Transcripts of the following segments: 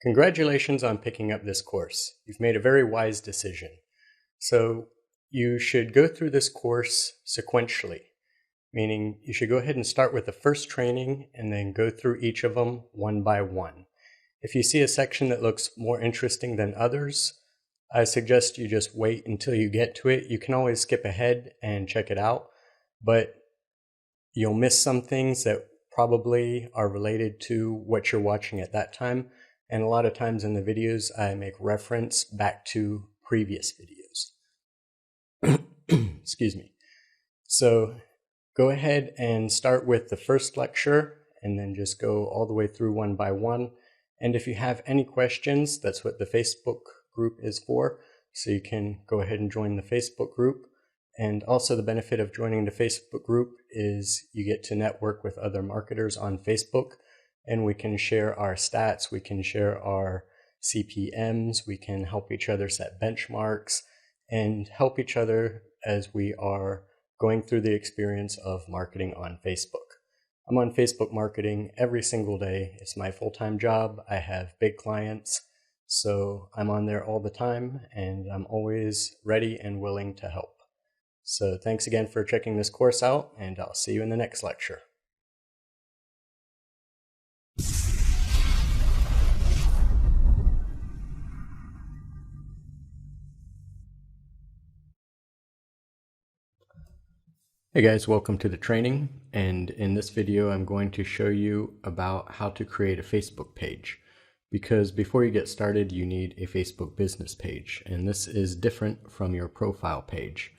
Congratulations on picking up this course. You've made a very wise decision. So you should go through this course sequentially, meaning you should go ahead and start with the first training and then go through each of them one by one. If you see a section that looks more interesting than others, I suggest you just wait until you get to it. You can always skip ahead and check it out, but you'll miss some things that probably are related to what you're watching at that time. And a lot of times in the videos, I make reference back to previous videos. Excuse me. So go ahead and start with the first lecture and then just go all the way through one by one. And if you have any questions, that's what the Facebook group is for. So you can go ahead and join the Facebook group. And also the benefit of joining the Facebook group is you get to network with other marketers on Facebook, and we can share our stats, we can share our CPMs, we can help each other set benchmarks and help each other as we are going through the experience of marketing on Facebook. I'm on Facebook marketing every single day. It's my full-time job. I have big clients, so I'm on there all the time and I'm always ready and willing to help. So thanks again for checking this course out, and I'll see you in the next lecture. Hey guys, welcome to the training, and in this video I'm going to show you about how to create a Facebook page, because before you get started you need a Facebook business page, and this is different from your profile page.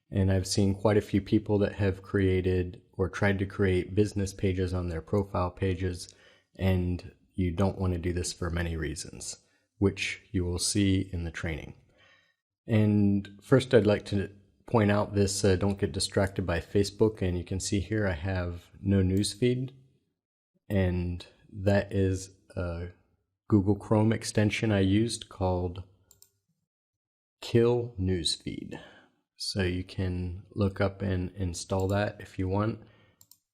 And I've seen quite a few people that have created or tried to create business pages on their profile pages, and you don't want to do this for many reasons, which you will see in the training. And first I'd like to point out this, don't get distracted by Facebook, and you can see here I have no newsfeed, and that is a Google Chrome extension I used called Kill Newsfeed. So you can look up and install that if you want,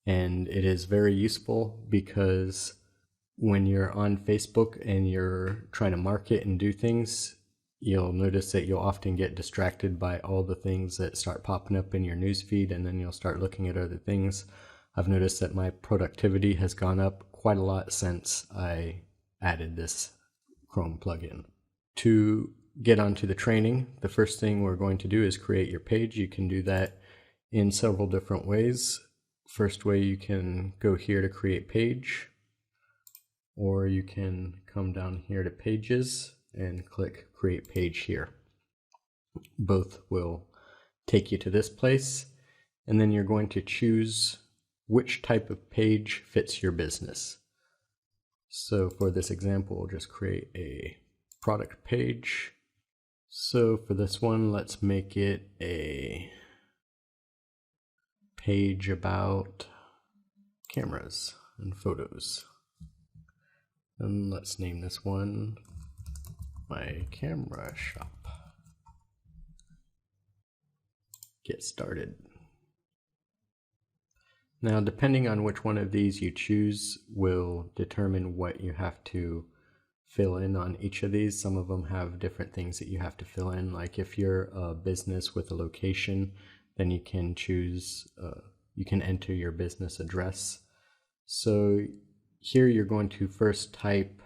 and it is very useful because when you're on Facebook and you're trying to market and do things, you'll notice that you'll often get distracted by all the things that start popping up in your newsfeed, and then you'll start looking at other things. I've noticed that my productivity has gone up quite a lot since I added this Chrome plugin. To get onto the training, the first thing we're going to do is create your page. You can do that in several different ways. First way, you can go here to create page, or you can come down here to pages and click create page here. Both will take you to this place, and then you're going to choose which type of page fits your business. So for this example, we'll just create a product page. So for this one, let's make it a page about cameras and photos. And let's name this one My Camera Shop. Get started. Now, depending on which one of these you choose will determine what you have to fill in on each of these. Some of them have different things that you have to fill in. Like if you're a business with a location, then you can choose, you can enter your business address. So here you're going to first type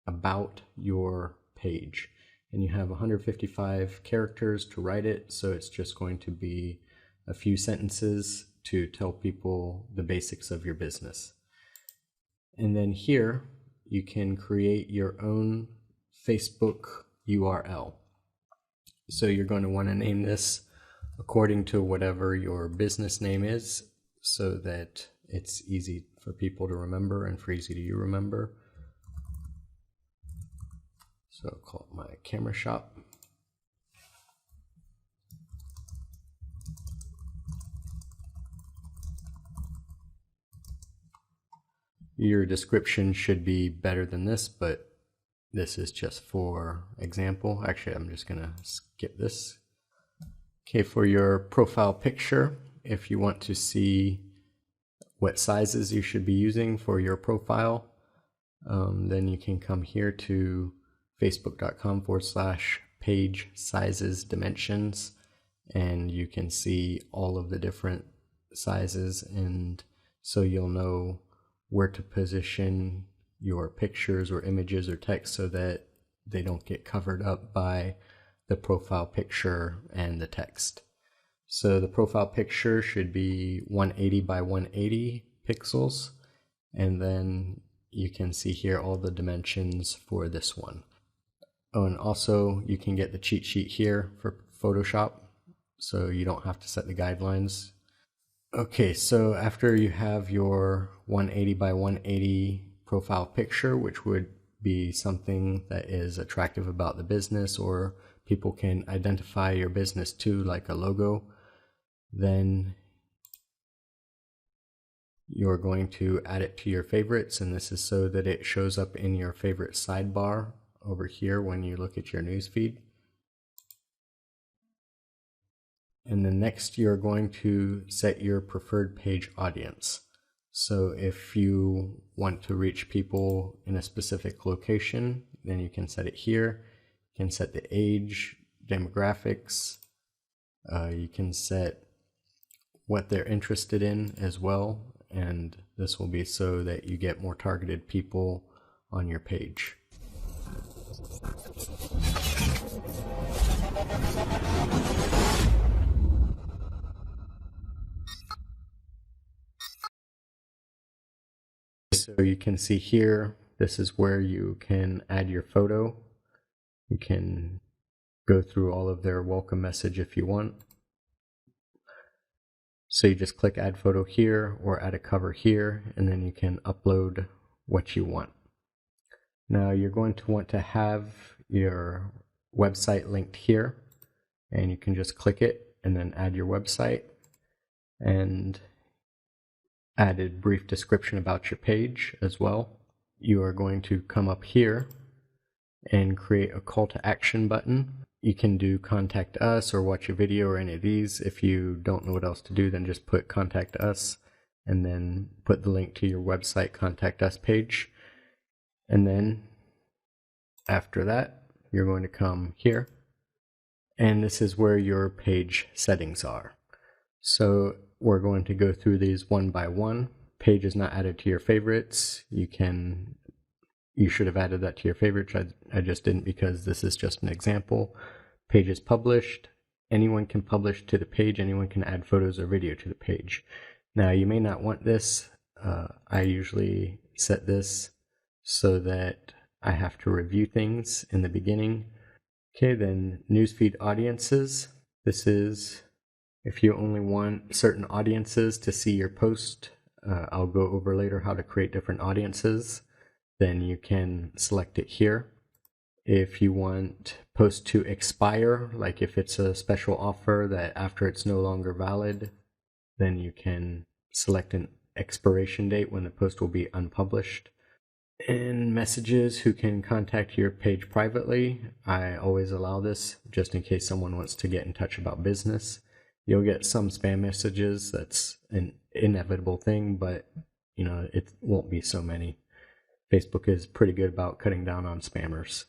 about your page, and you have 155 characters to write it, so it's just going to be a few sentences to tell people the basics of your business. And then here you can create your own Facebook URL. So you're going to want to name this according to whatever your business name is, so that it's easy for people to remember and for easy to you remember. So I'll call it My Camera Shop. Your description should be better than this, but this is just for example. Actually, I'm just going to skip this. Okay, for your profile picture, if you want to see what sizes you should be using for your profile, Then you can come here to facebook.com/page sizes dimensions, and you can see all of the different sizes, and so you'll know where to position your pictures or images or text so that they don't get covered up by the profile picture and the text. So the profile picture should be 180 by 180 pixels, and then you can see here all the dimensions for this one. Oh, and also you can get the cheat sheet here for Photoshop, so you don't have to set the guidelines. Okay, so after you have your 180 by 180 profile picture, which would be something that is attractive about the business or people can identify your business to, like a logo, then you're going to add it to your favorites, and this is so that it shows up in your favorite sidebar over here when you look at your newsfeed. And then next you're going to set your preferred page audience. So if you want to reach people in a specific location, then you can set it here. You can set the age, demographics, you can set what they're interested in as well, and this will be so that you get more targeted people on your page. So you can see here, this is where you can add your photo. You can go through all of their welcome message if you want. So you just click add photo here or add a cover here, and then you can upload what you want. Now you're going to want to have your website linked here, and you can just click it and then add your website and add a brief description about your page as well. You are going to come up here and create a call to action button. You can do contact us or watch a video or any of these. If you don't know what else to do, then just put contact us and then put the link to your website contact us page. And then after that, you're going to come here, and this is where your page settings are. So we're going to go through these one by one. Page is not added to your favorites. You should have added that to your favorites. I just didn't because this is just an example. Page is published. Anyone can publish to the page. Anyone can add photos or video to the page. Now you may not want this. I usually set this so that I have to review things in the beginning. Okay, then newsfeed audiences. This is if you only want certain audiences to see your post. I'll go over later how to create different audiences. Then you can select it here. If you want post to expire, like if it's a special offer that after it's no longer valid, then you can select an expiration date when the post will be unpublished. In messages, who can contact your page privately, I always allow this just in case someone wants to get in touch about business. You'll get some spam messages. That's an inevitable thing, but it won't be so many. Facebook is pretty good about cutting down on spammers.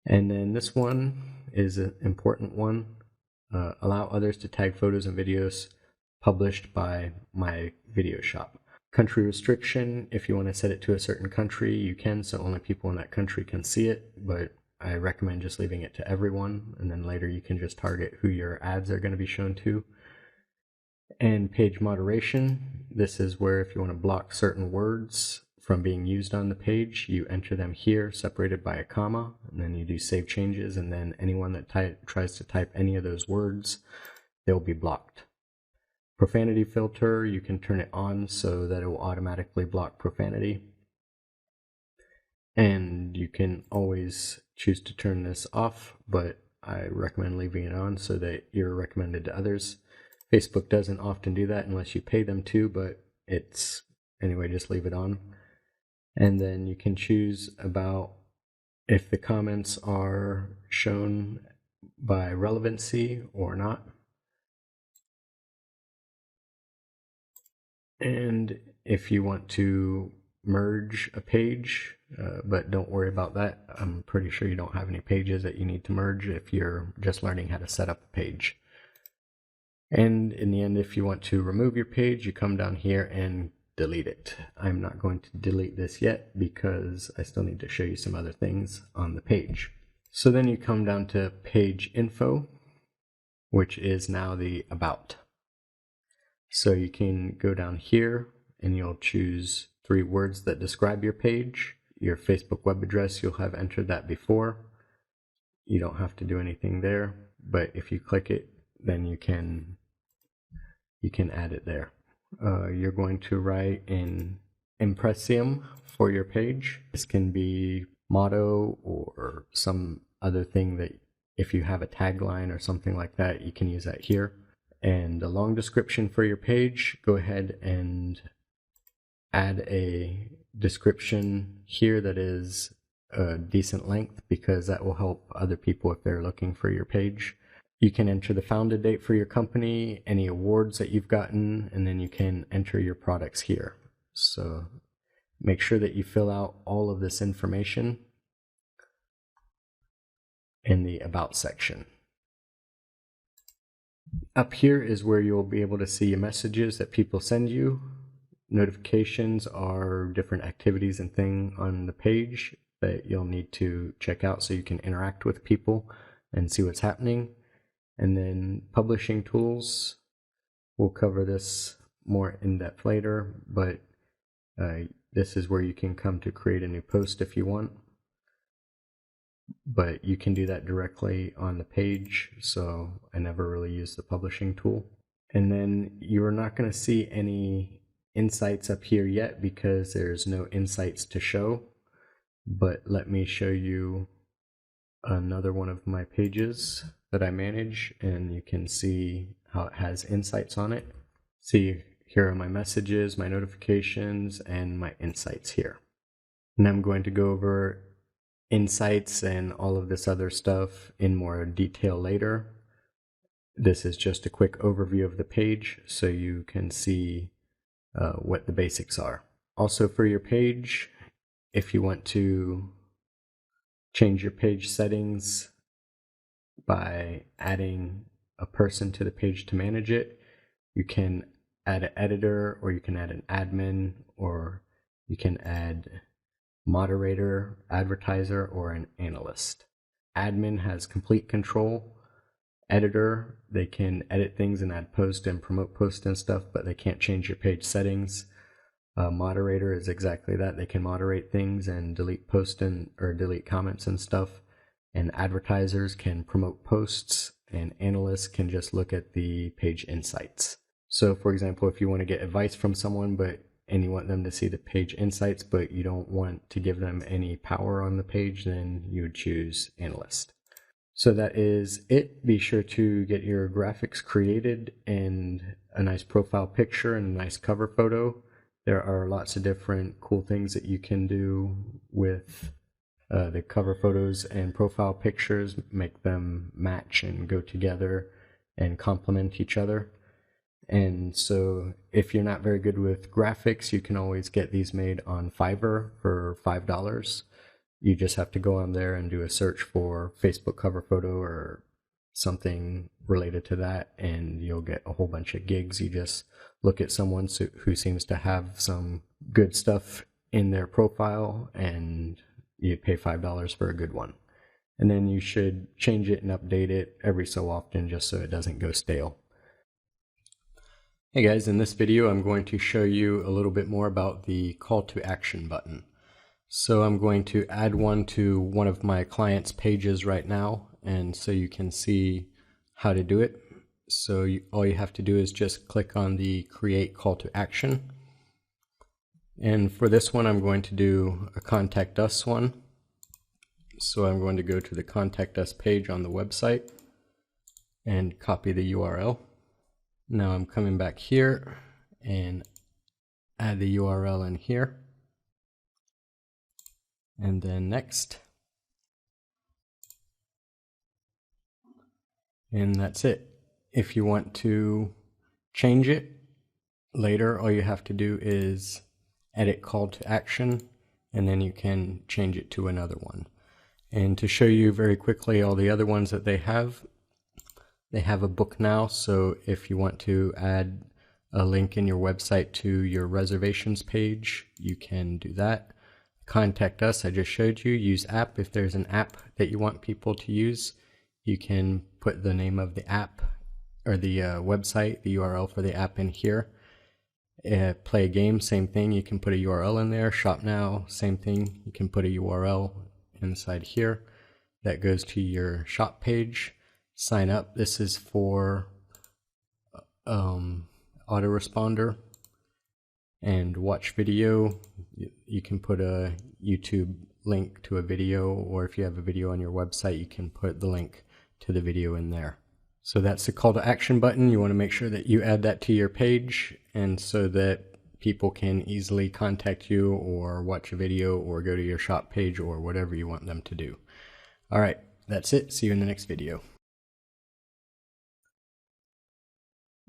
And then this one is an important one. Allow others to tag photos and videos published by my video shop. Country restriction, if you want to set it to a certain country, you can, so only people in that country can see it, but I recommend just leaving it to everyone, and then later you can just target who your ads are going to be shown to. And page moderation, this is where if you want to block certain words from being used on the page, you enter them here separated by a comma, and then you do save changes, and then anyone that tries to type any of those words, they'll be blocked. Profanity filter, you can turn it on so that it will automatically block profanity. And you can always choose to turn this off, but I recommend leaving it on so that you're recommended to others. Facebook doesn't often do that unless you pay them to, but anyway, just leave it on. And then you can choose about if the comments are shown by relevancy or not. And if you want to merge a page, but don't worry about that. I'm pretty sure you don't have any pages that you need to merge if you're just learning how to set up a page. And in the end, if you want to remove your page, you come down here and delete it. I'm not going to delete this yet because I still need to show you some other things on the page. So then you come down to page info, which is now the about. So you can go down here and you'll choose 3 words that describe your page. Your Facebook web address, you'll have entered that before. You don't have to do anything there, but if you click it, then you can add it there. You're going to write an impressium for your page. This can be motto or some other thing that if you have a tagline or something like that, you can use that here. And a long description for your page, go ahead and add a description here that is a decent length, because that will help other people if they're looking for your page. You can enter the founded date for your company, any awards that you've gotten, and then you can enter your products here. So make sure that you fill out all of this information in the About section. Up here is where you'll be able to see messages that people send you. Notifications are different activities and things on the page that you'll need to check out so you can interact with people and see what's happening. And then publishing tools, we'll cover this more in depth later, but this is where you can come to create a new post if you want. But you can do that directly on the page, so I never really use the publishing tool. And then you're not going to see any insights up here yet because there's no insights to show. But let me show you another one of my pages that I manage, and you can see how it has insights on it. See, here are my messages, my notifications, and my insights here. And I'm going to go over insights and all of this other stuff in more detail later. This is just a quick overview of the page so you can see what the basics are. Also for your page, if you want to change your page settings by adding a person to the page to manage it, you can add an editor, or you can add an admin, or you can add moderator, advertiser, or an analyst. Admin has complete control. Editor, they can edit things and add posts and promote posts and stuff, but they can't change your page settings. Moderator is exactly that. They can moderate things and delete posts or delete comments and stuff. And advertisers can promote posts, and analysts can just look at the page insights. So for example, if you want to get advice from someone and you want them to see the page insights, but you don't want to give them any power on the page, then you would choose analyst. So that is it. Be sure to get your graphics created and a nice profile picture and a nice cover photo. There are lots of different cool things that you can do with the cover photos and profile pictures, make them match and go together and complement each other. And so if you're not very good with graphics, you can always get these made on Fiverr for $5. You just have to go on there and do a search for Facebook cover photo or something related to that, and you'll get a whole bunch of gigs. You just look at someone who seems to have some good stuff in their profile, and you pay $5 for a good one. And then you should change it and update it every so often just so it doesn't go stale. Hey guys, in this video I'm going to show you a little bit more about the call to action button. So I'm going to add one to one of my clients' pages right now, and so you can see how to do it. So all you have to do is just click on the create call to action. And for this one I'm going to do a contact us one. So I'm going to go to the contact us page on the website and copy the URL. Now I'm coming back here and add the URL in here. And then next. And that's it. If you want to change it later, all you have to do is edit call to action, and then you can change it to another one. And to show you very quickly all the other ones that they have a book now, so if you want to add a link in your website to your reservations page, you can do that. Contact us, I just showed you. Use app. If there's an app that you want people to use, you can put the name of the app or the website, the URL for the app in here. Play a game, same thing. You can put a URL in there. Shop now, same thing. You can put a URL inside here that goes to your shop page. Sign up. This is for autoresponder. And watch video. You can put a YouTube link to a video, or if you have a video on your website, you can put the link to the video in there. So that's the call to action button. You want to make sure that you add that to your page, and so that people can easily contact you or watch a video or go to your shop page or whatever you want them to do. All right, that's it. See you in the next video.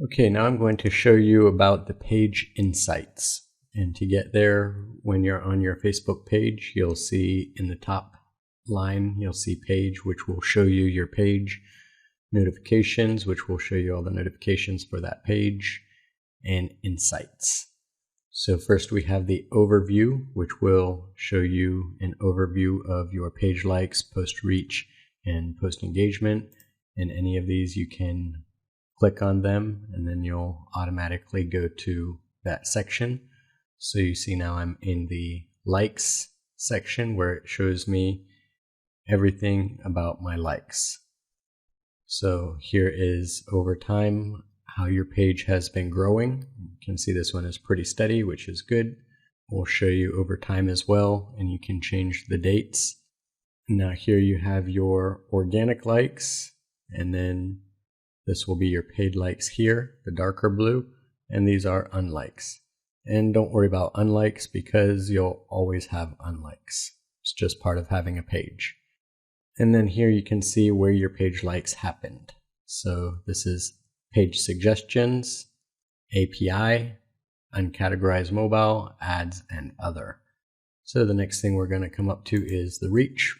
Okay, now I'm going to show you about the page insights. And to get there, when you're on your Facebook page, you'll see in the top line, you'll see page, which will show you your page, notifications, which will show you all the notifications for that page, and insights. So first we have the overview, which will show you an overview of your page likes, post reach, and post engagement. And any of these you can click on them, and then you'll automatically go to that section. So you see now I'm in the likes section where it shows me everything about my likes. So here is over time how your page has been growing. You can see this one is pretty steady, which is good. We'll show you over time as well, and you can change the dates. Now here you have your organic likes, and then this will be your paid likes here, the darker blue, and these are unlikes. And don't worry about unlikes because you'll always have unlikes. It's just part of having a page. And then here you can see where your page likes happened. So this is page suggestions, API, uncategorized mobile, ads, and other. So the next thing we're going to come up to is the reach.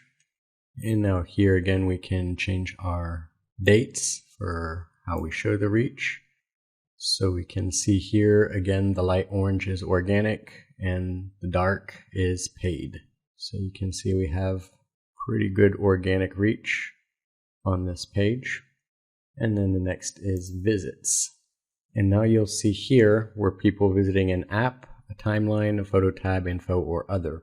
And now here again we can change our dates for how we show the reach. So we can see here again the light orange is organic and the dark is paid. So you can see we have pretty good organic reach on this page. And then the next is visits. And now you'll see here where people visiting an app, a timeline, a photo tab, info, or other.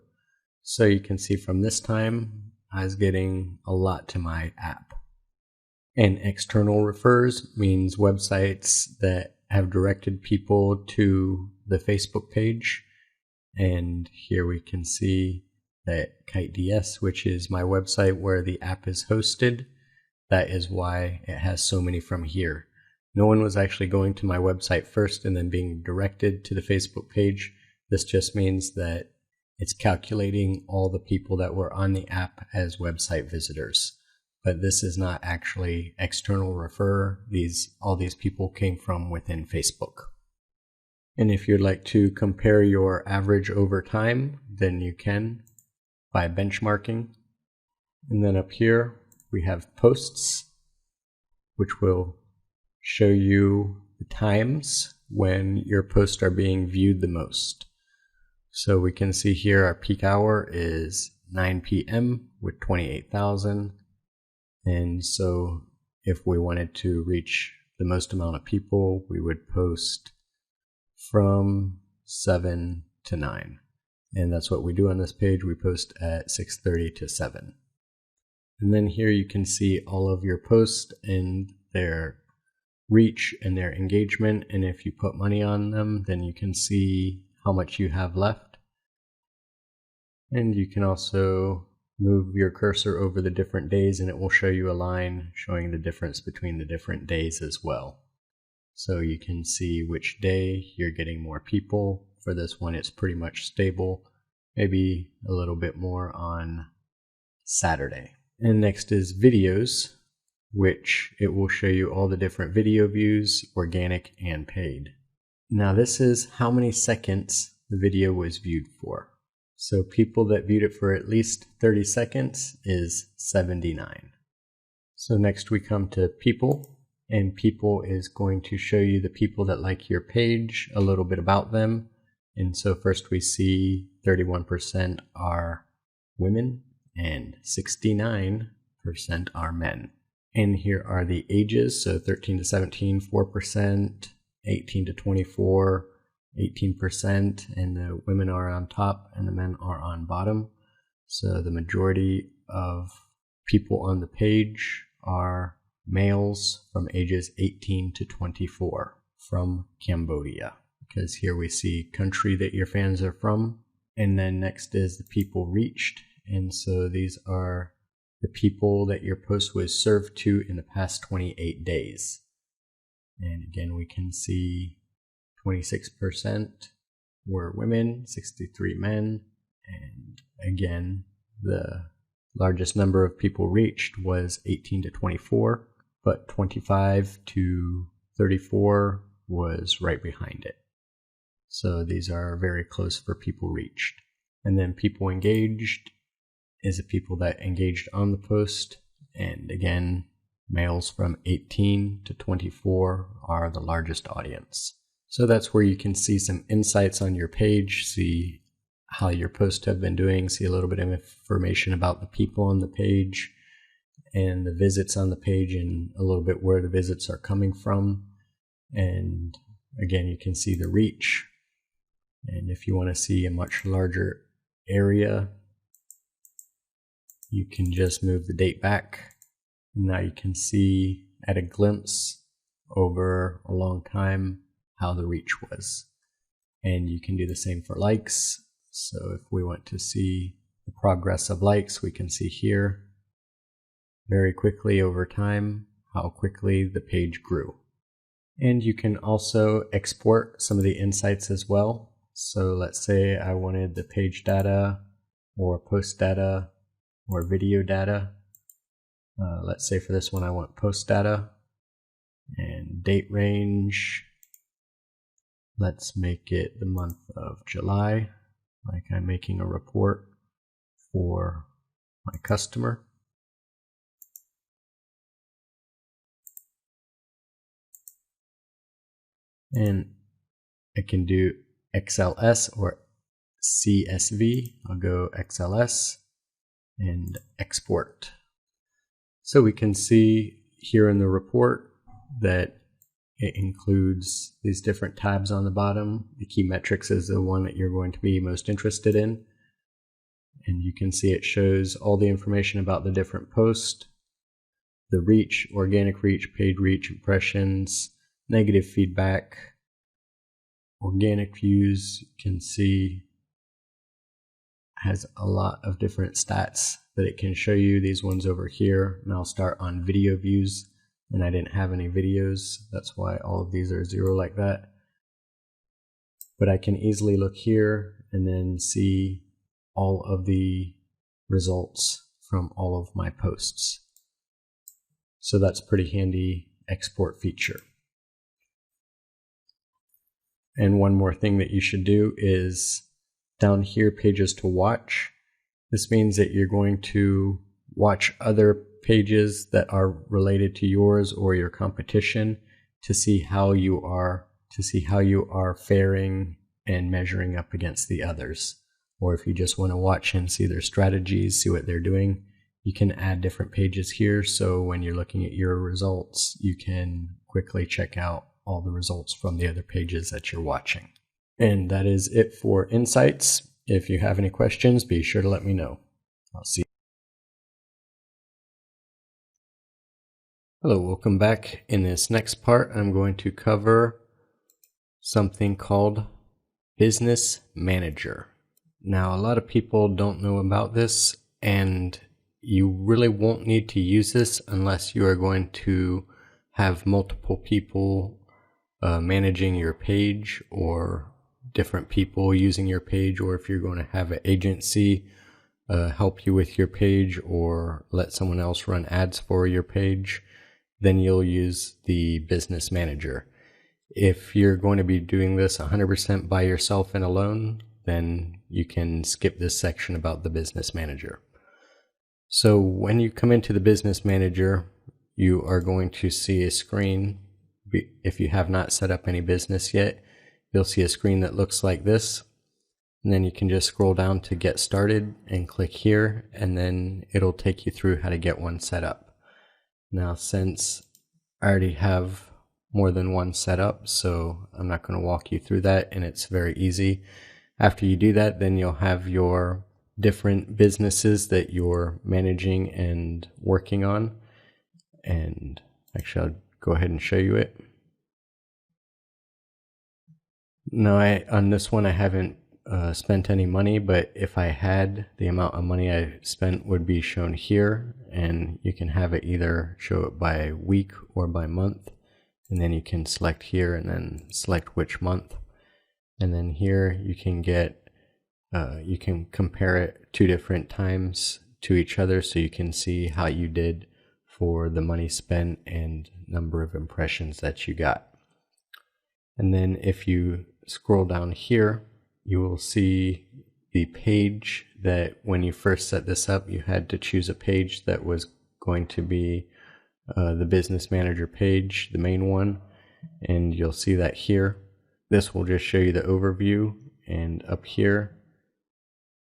So you can see from this time I was getting a lot to my app. And external refers means websites that have directed people to the Facebook page. And here we can see that KiteDS, which is my website where the app is hosted, that is why it has so many from here. No one was actually going to my website first and then being directed to the Facebook page. This just means that it's calculating all the people that were on the app as website visitors. But this is not actually external refer. All these people came from within Facebook. And if you'd like to compare your average over time, then you can by benchmarking. And then up here we have posts, which will show you the times when your posts are being viewed the most. So we can see here our peak hour is 9 p.m. with 28,000. And so if we wanted to reach the most amount of people, we would post from 7 to 9. And that's what we do on this page. We post at 6:30 to 7. And then here you can see all of your posts and their reach and their engagement. And if you put money on them, then you can see how much you have left. And you can also move your cursor over the different days and it will show you a line showing the difference between the different days as well. So you can see which day you're getting more people. For this one, it's pretty much stable, maybe a little bit more on Saturday. And next is videos, which it will show you all the different video views, organic and paid. Now this is how many seconds the video was viewed for. So people that viewed it for at least 30 seconds is 79. So next we come to people, and people is going to show you the people that like your page, a little bit about them. And so first we see 31% are women and 69% are men. And here are the ages, so 13 to 17, 4%, 18 to 24, 18%, and the women are on top and the men are on bottom. So the majority of people on the page are males from ages 18 to 24 from Cambodia, because here we see country that your fans are from. And then next is the people reached, and so these are the people that your post was served to in the past 28 days. And again, we can see 26% were women, 63 men, and again, the largest number of people reached was 18 to 24, but 25 to 34 was right behind it. So these are very close for people reached. And then people engaged is the people that engaged on the post. And again, males from 18 to 24 are the largest audience. So that's where you can see some insights on your page, see how your posts have been doing, see a little bit of information about the people on the page and the visits on the page, and a little bit where the visits are coming from. And again, you can see the reach. And if you want to see a much larger area, you can just move the date back. Now you can see at a glimpse over a long time how the reach was. And you can do the same for likes. So if we want to see the progress of likes, we can see here very quickly over time how quickly the page grew. And you can also export some of the insights as well. So let's say I wanted the page data or post data or video data. Let's say for this one I want post data and date range. Let's make it the month of July, like I'm making a report for my customer. And I can do XLS or CSV. I'll go XLS and export. So we can see here in the report that it includes these different tabs on the bottom. The key metrics is the one that you're going to be most interested in. And you can see it shows all the information about the different posts, the reach, organic reach, paid reach, impressions, negative feedback, organic views. You can see has a lot of different stats that it can show you. These ones over here, and I'll start on video views, and I didn't have any videos. That's why all of these are 0 like that. But I can easily look here and then see all of the results from all of my posts. So that's a pretty handy export feature. And one more thing that you should do is down here, pages to watch. This means that you're going to watch other pages that are related to yours or your competition to see how you are faring and measuring up against the others. Or if you just want to watch and see their strategies, see what they're doing, you can add different pages here. So when you're looking at your results, you can quickly check out all the results from the other pages that you're watching. And that is it for insights. If you have any questions, be sure to let me know. I'll see you. Hello, welcome back. In this next part, I'm going to cover something called Business Manager. Now, a lot of people don't know about this, and you really won't need to use this unless you are going to have multiple people managing your page, or different people using your page, or if you're going to have an agency help you with your page or let someone else run ads for your page, then you'll use the Business Manager. If you're going to be doing this 100% by yourself and alone, then you can skip this section about the business manager. So when you come into the business manager, you are going to see a screen. If you have not set up any business yet, you'll see a screen that looks like this. And then you can just scroll down to get started and click here, and then it'll take you through how to get one set up. Now, since I already have more than one set up, so I'm not going to walk you through that, and it's very easy. After you do that, then you'll have your different businesses that you're managing and working on. And actually, I'll go ahead and show you it. Now, on this one, I haven't spent any money, but if I had, the amount of money I spent would be shown here, and you can have it either show it by week or by month, and then you can select here and then select which month, and then here you can get you can compare it 2 different times to each other, so you can see how you did for the money spent and number of impressions that you got. And then if you scroll down here, you will see the page that when you first set this up, you had to choose a page that was going to be the business manager page, the main one, and you'll see that here. This will just show you the overview, and up here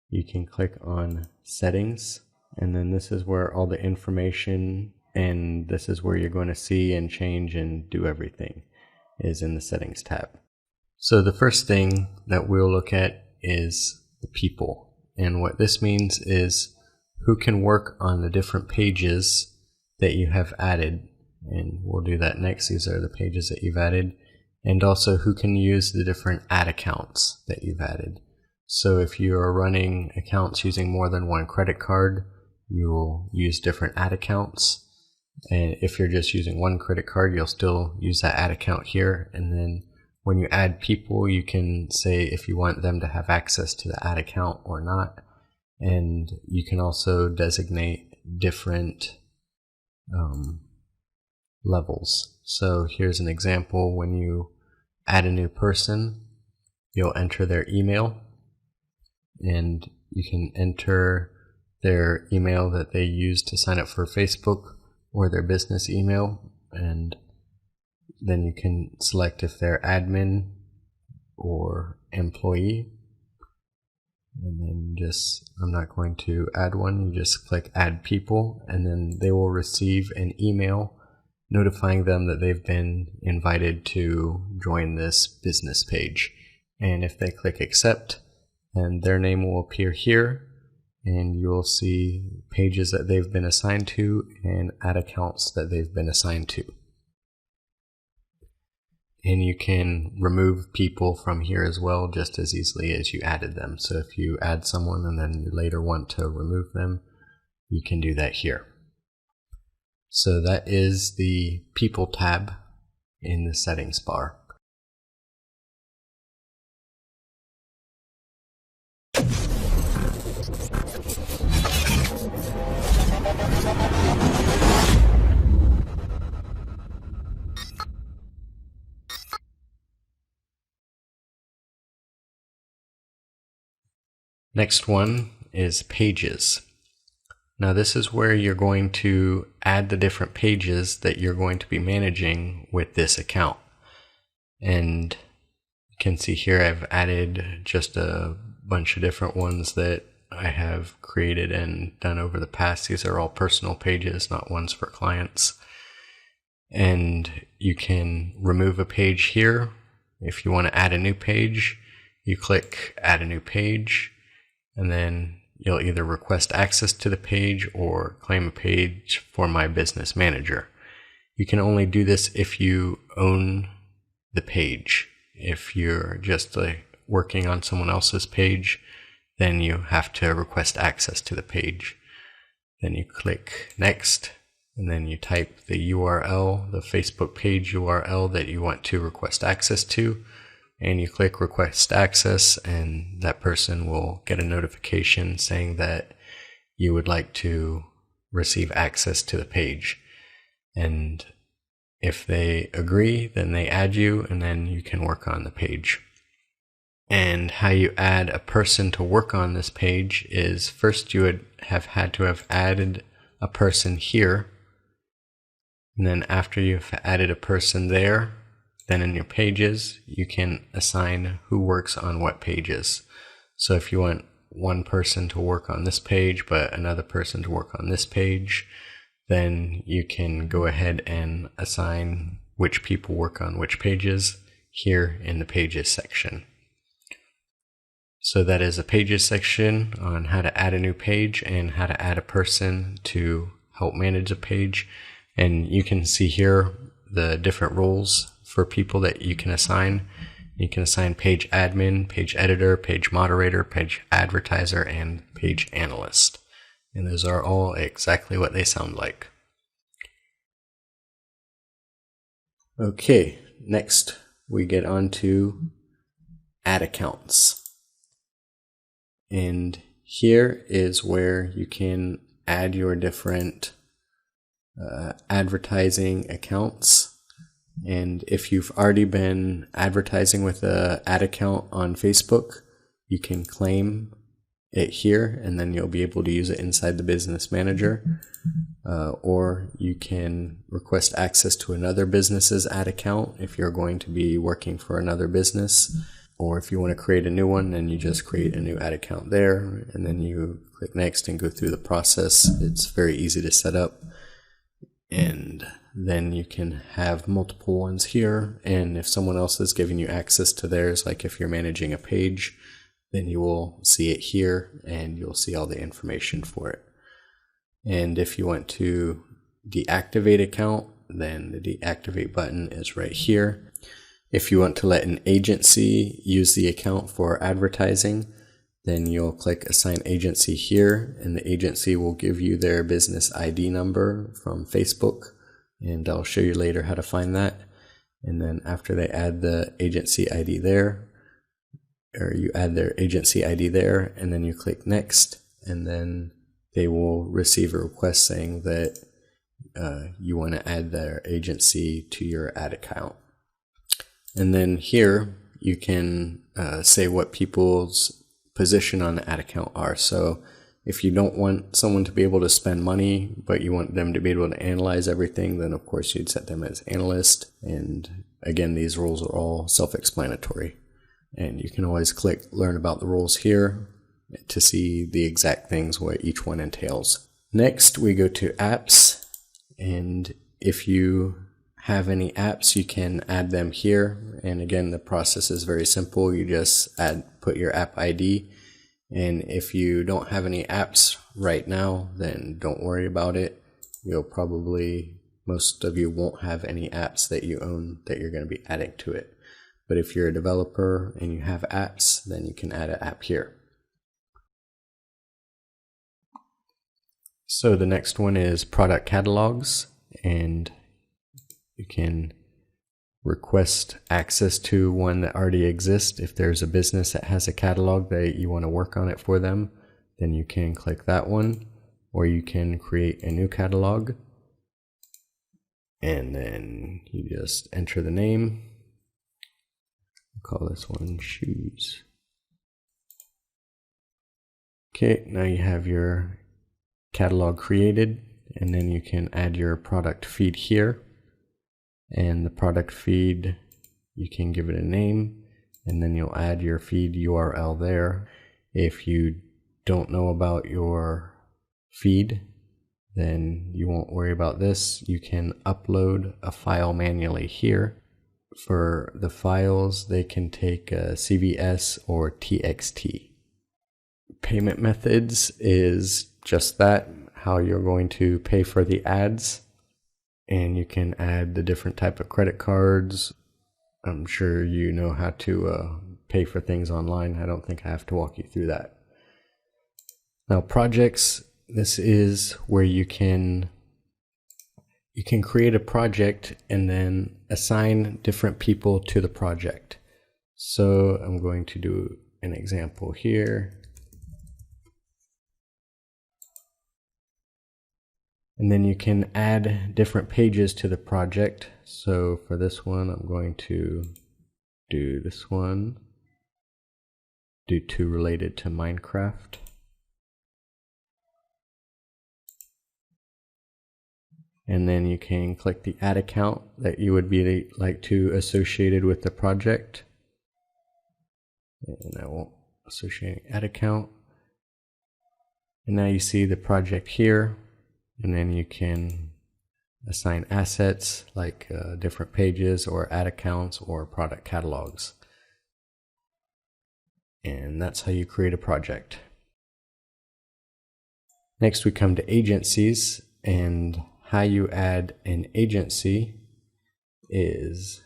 you can click on settings, and then this is where all the information, and this is where you're going to see and change and do everything, is in the settings tab. So the first thing that we'll look at is the people, and what this means is who can work on the different pages that you have added, and we'll do that next. These are the pages that you've added, and also who can use the different ad accounts that you've added. So if you are running accounts using more than one credit card, you will use different ad accounts. And if you're just using one credit card, you'll still use that ad account here. And then when you add people, you can say if you want them to have access to the ad account or not. And you can also designate different levels. So here's an example. When you add a new person, you'll enter their email, and you can enter their email that they use to sign up for Facebook or their business email, and then you can select if they're admin or employee, and then I'm not going to add one, you just click add people, and then they will receive an email notifying them that they've been invited to join this business page. And if they click accept, then their name will appear here, and you will see pages that they've been assigned to and ad accounts that they've been assigned to. And you can remove people from here as well, just as easily as you added them. So if you add someone and then you later want to remove them, you can do that here. So that is the People tab in the settings bar. Next one is Pages. Now this is where you're going to add the different pages that you're going to be managing with this account. And you can see here I've added just a bunch of different ones that I have created and done over the past. These are all personal pages, not ones for clients. And you can remove a page here. If you want to add a new page, you click add a new page, and then you'll either request access to the page or claim a page for My Business Manager. You can only do this if you own the page. If you're just working on someone else's page, then you have to request access to the page. Then you click next, and then you type the URL, the Facebook page URL that you want to request access to, and you click request access, and that person will get a notification saying that you would like to receive access to the page. And If they agree, then they add you, and then you can work on the page. And how you add a person to work on this page is first you would have had to have added a person here. And then after you've added a person there, then in your pages, you can assign who works on what pages. So if you want one person to work on this page, but another person to work on this page, then you can go ahead and assign which people work on which pages here in the pages section. So that is a pages section on how to add a new page and how to add a person to help manage a page. And you can see here the different roles for people that you can assign. You can assign page admin, page editor, page moderator, page advertiser, and page analyst. And those are all exactly what they sound like. Okay, next we get on to ad accounts. And here is where you can add your different advertising accounts. And if you've already been advertising with an ad account on Facebook, you can claim it here, and then you'll be able to use it inside the Business Manager. Or you can request access to another business's ad account if you're going to be working for another business. Or if you want to create a new one, then you just create a new ad account there, and then you click next and go through the process. It's very easy to set up. And then you can have multiple ones here. And if someone else is giving you access to theirs, like if you're managing a page, then you will see it here and you'll see all the information for it. And if you want to deactivate account, then the deactivate button is right here. If you want to let an agency use the account for advertising, then you'll click assign agency here, and the agency will give you their business ID number from Facebook, and I'll show you later how to find that. And then after they add the agency ID there, or you add their agency ID there, and then you click next, and then they will receive a request saying that you want to add their agency to your ad account. And then here you can say what people's position on the ad account are. So if you don't want someone to be able to spend money, but you want them to be able to analyze everything, then of course you'd set them as analyst. And again, these roles are all self-explanatory. And you can always click learn about the roles here to see the exact things what each one entails. Next, we go to apps. And if you have any apps, you can add them here. And again, the process is very simple. You just put your app ID. And if you don't have any apps right now, then don't worry about it. Most of you won't have any apps that you own that you're going to be adding to it. But if you're a developer and you have apps, then you can add an app here. So the next one is product catalogs, and you can request access to one that already exists. If there's a business that has a catalog that you want to work on it for them, then you can click that one, or you can create a new catalog, and then you just enter the name. I'll call this one shoes. Okay, now you have your catalog created, and then you can add your product feed here. And the product feed, you can give it a name, and then you'll add your feed URL there. If you don't know about your feed, then you won't worry about this. You can upload a file manually here. For the files, they can take CVS or TXT. Payment methods is just that, how you're going to pay for the ads. And you can add the different type of credit cards. I'm sure you know how to pay for things online. I don't think I have to walk you through that. Now projects, this is where you can create a project and then assign different people to the project. So I'm going to do an example here. And then you can add different pages to the project. So for this one, I'm going to do this one, do 2 related to Minecraft. And then you can click the add account that you would be like to associated with the project. And I won't associate add account. And now you see the project here, and then you can assign assets like different pages or ad accounts or product catalogs. And that's how you create a project. Next we come to agencies, and how you add an agency is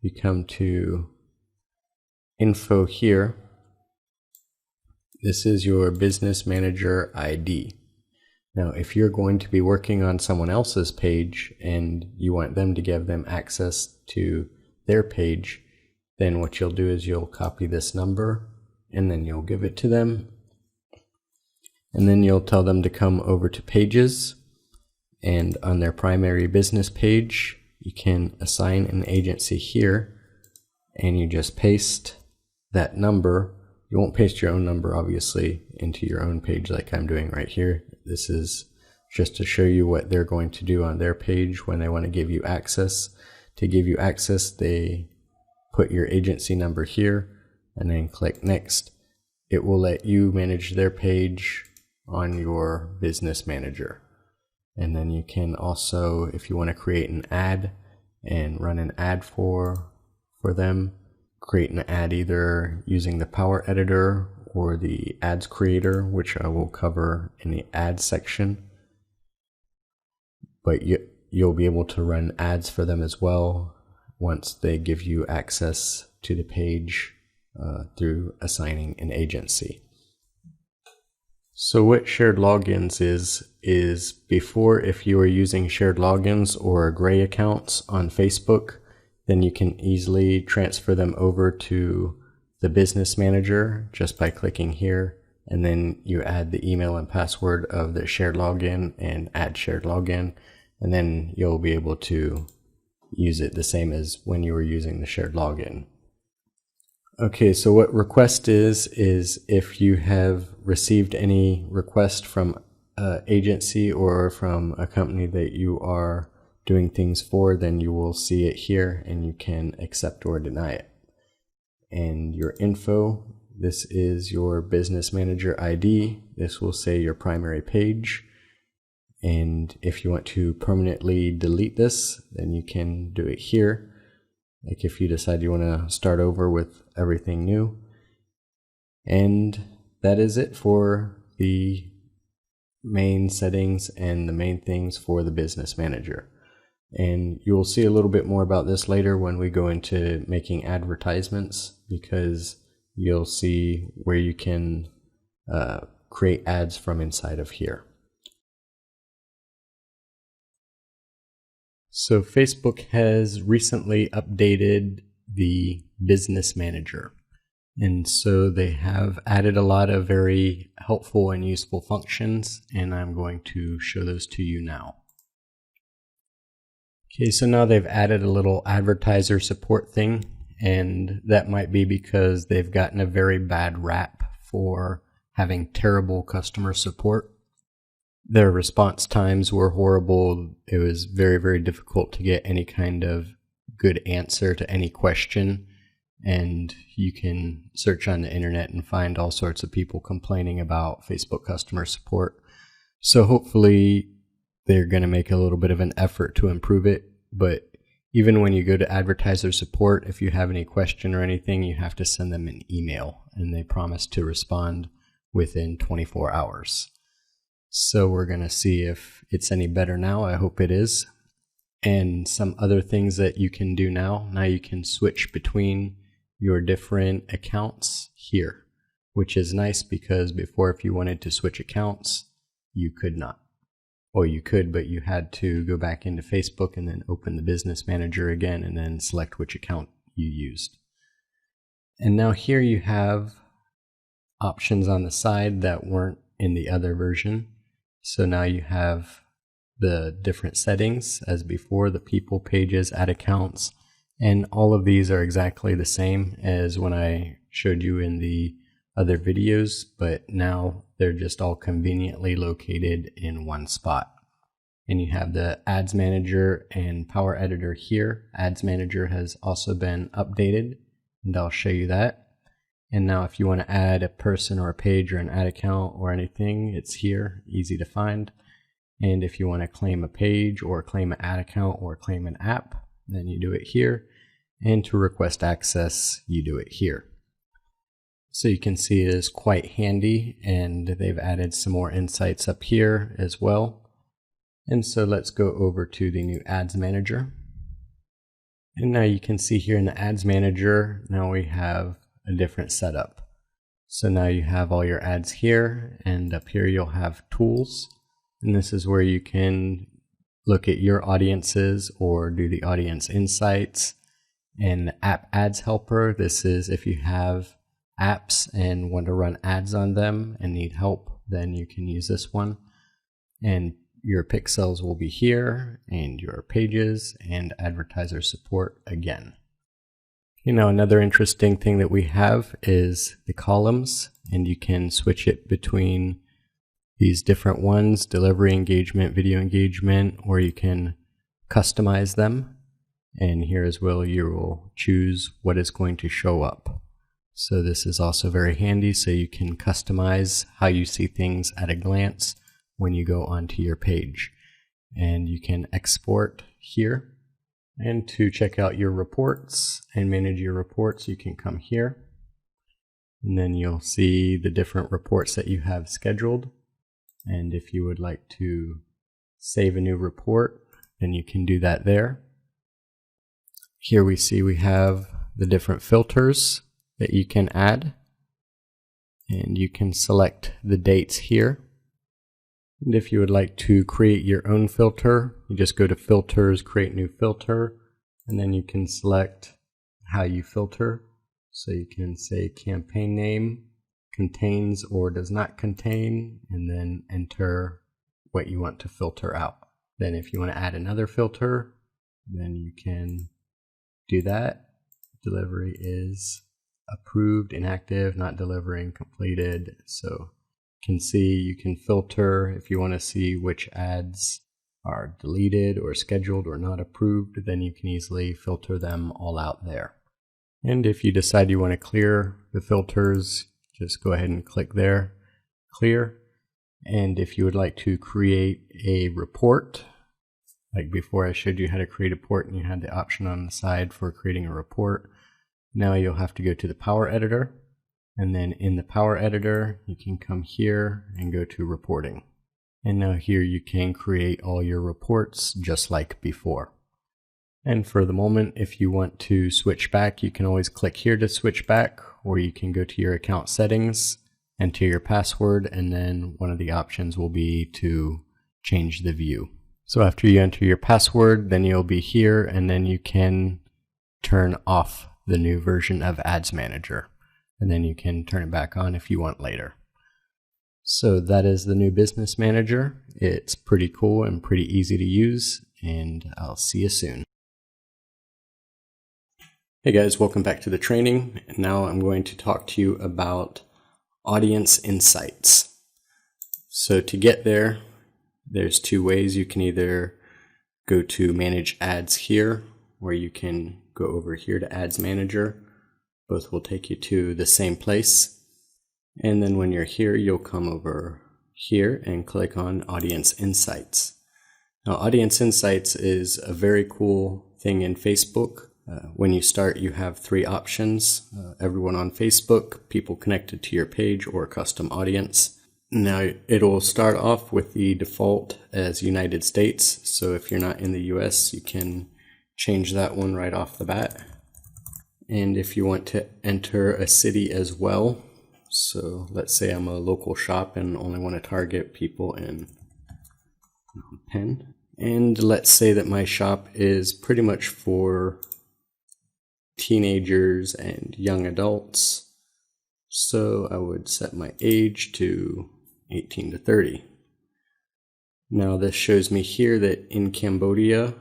you come to info here. This is your business manager ID. Now, if you're going to be working on someone else's page and you want them to give them access to their page, then what you'll do is you'll copy this number and then you'll give it to them. And then you'll tell them to come over to pages, and on their primary business page, you can assign an agency here, and you just paste that number. You won't paste your own number, obviously, into your own page like I'm doing right here. This is just to show you what they're going to do on their page when they want to give you access. To give you access, they put your agency number here and then click next. It will let you manage their page on your business manager. And then you can also, if you want to create an ad and run an ad for them, create an ad either using the Power Editor or the Ads Creator, which I will cover in the ads section. But you'll be able to run ads for them as well once they give you access to the page through assigning an agency. So what shared logins is before, if you are using shared logins or gray accounts on Facebook, then you can easily transfer them over to the business manager just by clicking here, and then you add the email and password of the shared login and add shared login, and then you'll be able to use it the same as when you were using the shared login. Okay, so what request is if you have received any request from an agency or from a company that you are doing things for, then you will see it here and you can accept or deny it. And your info, this is your business manager ID. This will say your primary page. And if you want to permanently delete this, then you can do it here. Like if you decide you want to start over with everything new. And that is it for the main settings and the main things for the business manager. And you'll see a little bit more about this later when we go into making advertisements, because you'll see where you can create ads from inside of here. So Facebook has recently updated the business manager. And so they have added a lot of very helpful and useful functions, and I'm going to show those to you now. Okay, so now they've added a little advertiser support thing, and that might be because they've gotten a very bad rap for having terrible customer support. Their response times were horrible. It was very, very difficult to get any kind of good answer to any question. And you can search on the internet and find all sorts of people complaining about Facebook customer support. So hopefully they're going to make a little bit of an effort to improve it. But even when you go to advertiser support, if you have any question or anything, you have to send them an email, and they promise to respond within 24 hours. So we're going to see if it's any better now. I hope it is. And some other things that you can do now. Now you can switch between your different accounts here, which is nice because before, if you wanted to switch accounts, you could not. Or you could, but you had to go back into Facebook and then open the business manager again and then select which account you used. And now here you have options on the side that weren't in the other version. So now you have the different settings as before, the people, pages, ad accounts, and all of these are exactly the same as when I showed you in the other videos, but now they're just all conveniently located in one spot. And you have the Ads Manager and Power Editor here. Ads Manager has also been updated, and I'll show you that. And now if you want to add a person or a page or an ad account or anything, it's here, easy to find. And if you want to claim a page or claim an ad account or claim an app, then you do it here. And to request access, you do it here. So you can see it is quite handy, and they've added some more insights up here as well. And so let's go over to the new Ads Manager. And now you can see here in the Ads Manager, now we have a different setup. So now you have all your ads here, and up here you'll have tools. And this is where you can look at your audiences or do the audience insights. And the App Ads Helper, this is if you have apps and want to run ads on them and need help, then you can use this one. And your pixels will be here, and your pages and advertiser support again. Another interesting thing that we have is the columns, and you can switch it between these different ones, delivery engagement, video engagement, or you can customize them. And here as well, you will choose what is going to show up. So this is also very handy, so you can customize how you see things at a glance when you go onto your page. And you can export here. And to check out your reports and manage your reports, you can come here. And then you'll see the different reports that you have scheduled. And if you would like to save a new report, then you can do that there. Here we see we have the different filters that you can add. And you can select the dates here. And if you would like to create your own filter, you just go to Filters, Create New Filter, and then you can select how you filter. So you can say campaign name, contains or does not contain, and then enter what you want to filter out. Then if you want to add another filter, then you can do that. Delivery is approved, inactive, not delivering, completed. So can see you can filter if you want to see which ads are deleted or scheduled or not approved, then you can easily filter them all out there. And if you decide you want to clear the filters, just go ahead and click there, clear. And if you would like to create a report, like before I showed you how to create a report and you had the option on the side for creating a report, now you'll have to go to the Power Editor. And then in the Power Editor, you can come here and go to Reporting. And now here you can create all your reports just like before. And for the moment, if you want to switch back, you can always click here to switch back, or you can go to your account settings, enter your password, and then one of the options will be to change the view. So after you enter your password, then you'll be here, and then you can turn off the new version of Ads Manager. And then you can turn it back on if you want later. So that is the new Business Manager. It's pretty cool and pretty easy to use, and I'll see you soon. Hey guys, welcome back to the training. Now I'm going to talk to you about audience insights. So to get there, there's two ways. You can either go to Manage Ads here, or you can go over here to Ads Manager. Both will take you to the same place. And then when you're here, you'll come over here and click on Audience Insights. Now, Audience Insights is a very cool thing in Facebook. When you start, you have three options. Everyone on Facebook, people connected to your page, or custom audience. Now, it'll start off with the default as United States. So if you're not in the US, you can change that one right off the bat. And if you want to enter a city as well, so let's say I'm a local shop and only want to target people in Penn. And let's say that my shop is pretty much for teenagers and young adults. So I would set my age to 18 to 30. Now this shows me here that in Cambodia,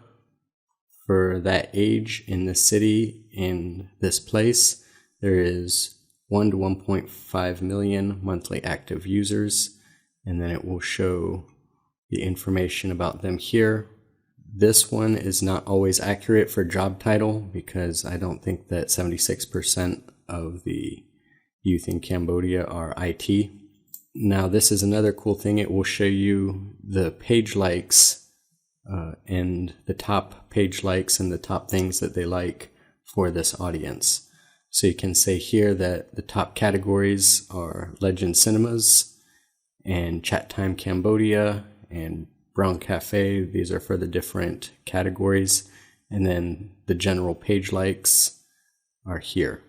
for that age, in this city, in this place, there is 1 to 1.5 million monthly active users, and then it will show the information about them here. This one is not always accurate for job title because I don't think that 76% of the youth in Cambodia are IT. Now this is another cool thing. It will show you the page likes and the top page likes and the top things that they like for this audience. So you can say here that the top categories are Legend Cinemas and Chat Time Cambodia and Brown Cafe. These are for the different categories. And then the general page likes are here.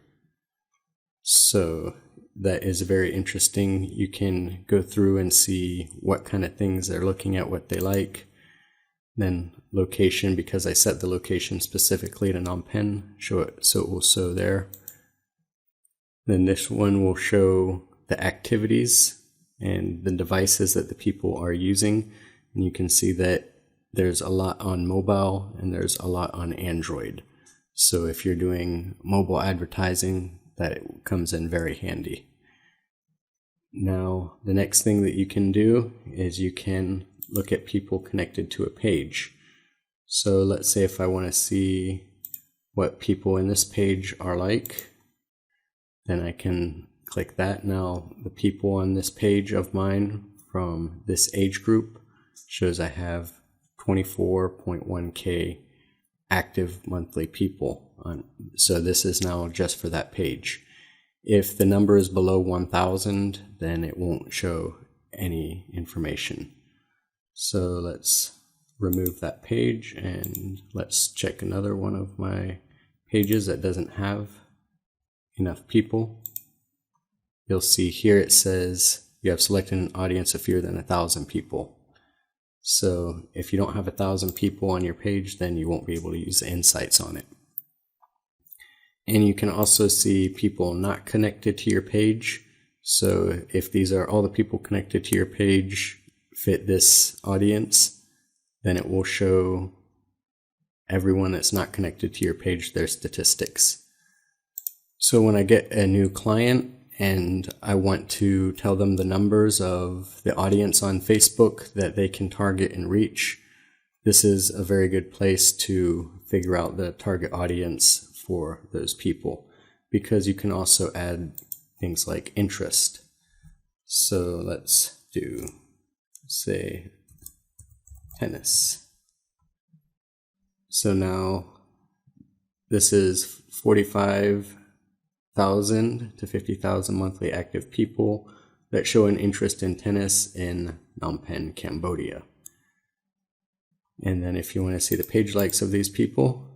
So that is very interesting. You can go through and see what kind of things they're looking at, what they like. Then location, because I set the location specifically to Phnom Penh, show it so it will show there. Then this one will show the activities and the devices that the people are using. And you can see that there's a lot on mobile and there's a lot on Android. So if you're doing mobile advertising, that comes in very handy. Now, the next thing that you can do is you can look at people connected to a page. So let's say if I want to see what people in this page are like, then I can click that. Now, the people on this page of mine from this age group shows I have 24.1K active monthly people on. So this is now just for that page. If the number is below 1,000, then it won't show any information. So let's remove that page and let's check another one of my pages that doesn't have enough people. You'll see here it says you have selected an audience of fewer than 1,000 people. So if you don't have 1,000 people on your page, then you won't be able to use the insights on it. And you can also see people not connected to your page. So if these are all the people connected to your page fit this audience, then it will show everyone that's not connected to your page their statistics. So when I get a new client and I want to tell them the numbers of the audience on Facebook that they can target and reach, this is a very good place to figure out the target audience for those people, because you can also add things like interest. So let's do, say, tennis. So now this is 45,000 to 50,000 monthly active people that show an interest in tennis in Phnom Penh, Cambodia. And then if you want to see the page likes of these people,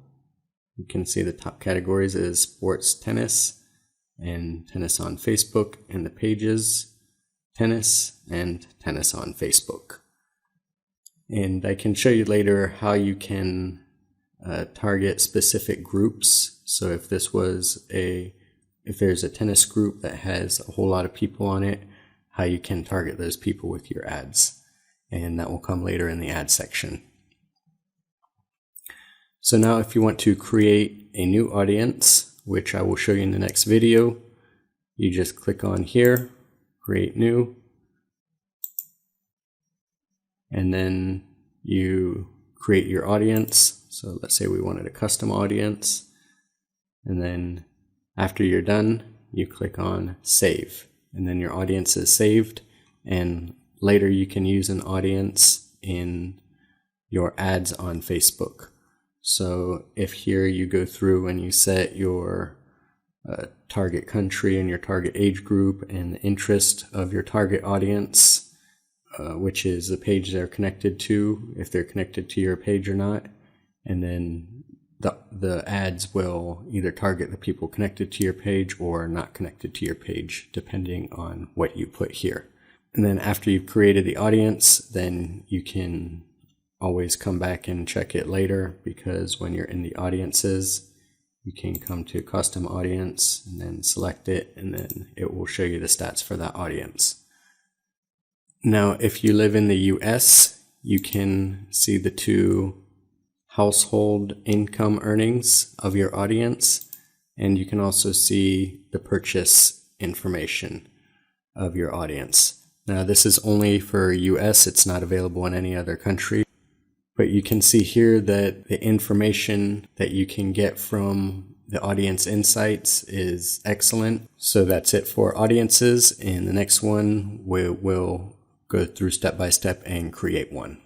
you can see the top categories is sports tennis and tennis on Facebook, and the pages tennis and tennis on Facebook. And I can show you later how you can target specific groups. So if there's a tennis group that has a whole lot of people on it, how you can target those people with your ads. And that will come later in the ad section. So now if you want to create a new audience, which I will show you in the next video, you just click on here, create new, and then you create your audience. So let's say we wanted a custom audience, and then after you're done, you click on save, and then your audience is saved, and later you can use an audience in your ads on Facebook. So if here you go through and you set your target country and your target age group and the interest of your target audience, which is the page they're connected to, if they're connected to your page or not, and then the ads will either target the people connected to your page or not connected to your page, depending on what you put here. And then after you've created the audience, then you can always come back and check it later, because when you're in the audiences, you can come to custom audience and then select it, and then it will show you the stats for that audience. Now, if you live in the US, you can see the two household income earnings of your audience, and you can also see the purchase information of your audience. Now, this is only for US, it's not available in any other country, but you can see here that the information that you can get from the audience insights is excellent. So that's it for audiences. In the next one, we'll go through step by step and create one.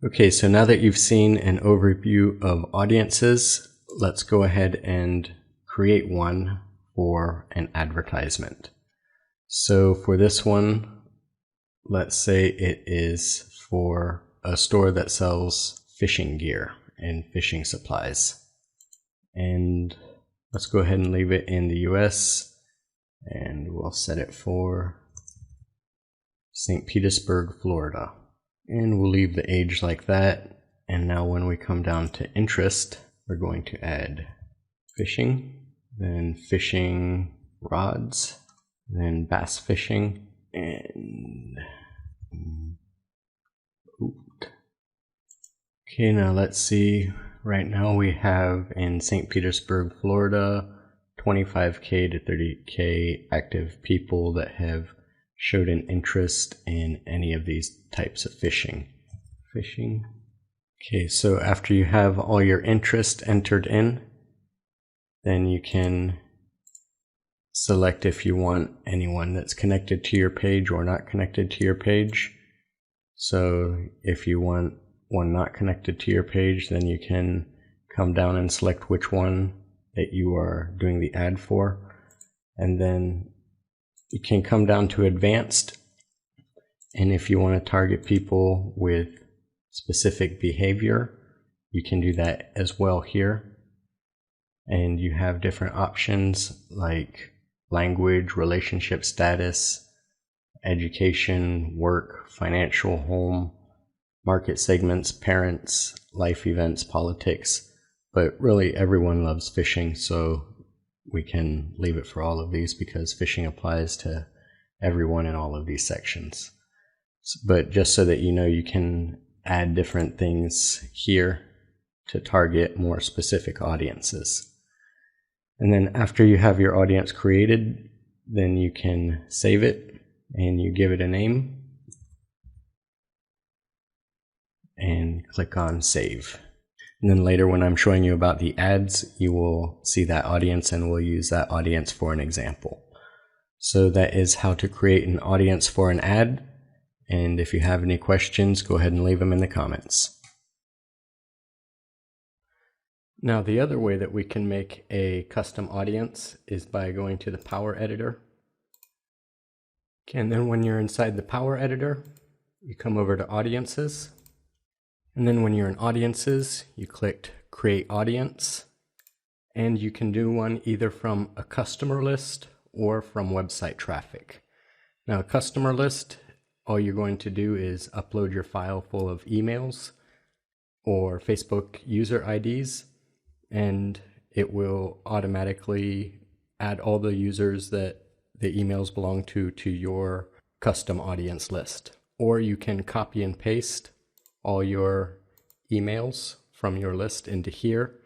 Okay, so now that you've seen an overview of audiences, let's go ahead and create one for an advertisement. So for this one, let's say it is for a store that sells fishing gear and fishing supplies. And let's go ahead and leave it in the US, and we'll set it for St. Petersburg, Florida. And we'll leave the age like that. And now when we come down to interest, we're going to add fishing, then fishing rods, then bass fishing, and okay, now let's see. Right now we have in St. Petersburg, Florida, 25K to 30K active people that have showed an interest in any of these types of fishing. Okay, so after you have all your interest entered in, then you can select if you want anyone that's connected to your page or not connected to your page. So if you want one not connected to your page, then you can come down and select which one that you are doing the ad for. And then you can come down to advanced. And if you want to target people with specific behavior, you can do that as well here. And you have different options like language, relationship status, education, work, financial, home, market segments, parents, life events, politics. But really everyone loves fishing, so we can leave it for all of these because fishing applies to everyone in all of these sections. But just so that you know, you can add different things here to target more specific audiences. And then after you have your audience created, then you can save it and you give it a name and click on save. And then later when I'm showing you about the ads, you will see that audience and we'll use that audience for an example. So that is how to create an audience for an ad. And if you have any questions, go ahead and leave them in the comments. Now the other way that we can make a custom audience is by going to the Power Editor. Okay, and then when you're inside the Power Editor, you come over to Audiences. And then when you're in Audiences, you click Create Audience. And you can do one either from a customer list or from website traffic. Now a customer list, all you're going to do is upload your file full of emails or Facebook user IDs, and it will automatically add all the users that the emails belong to your custom audience list. Or you can copy and paste all your emails from your list into here,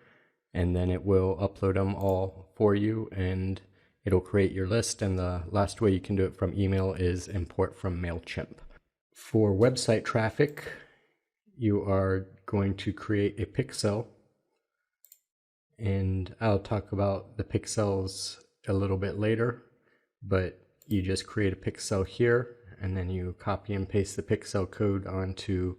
and then it will upload them all for you and it'll create your list. And the last way you can do it from email is import from MailChimp. For website traffic, you are going to create a pixel, and I'll talk about the pixels a little bit later, but you just create a pixel here and then you copy and paste the pixel code onto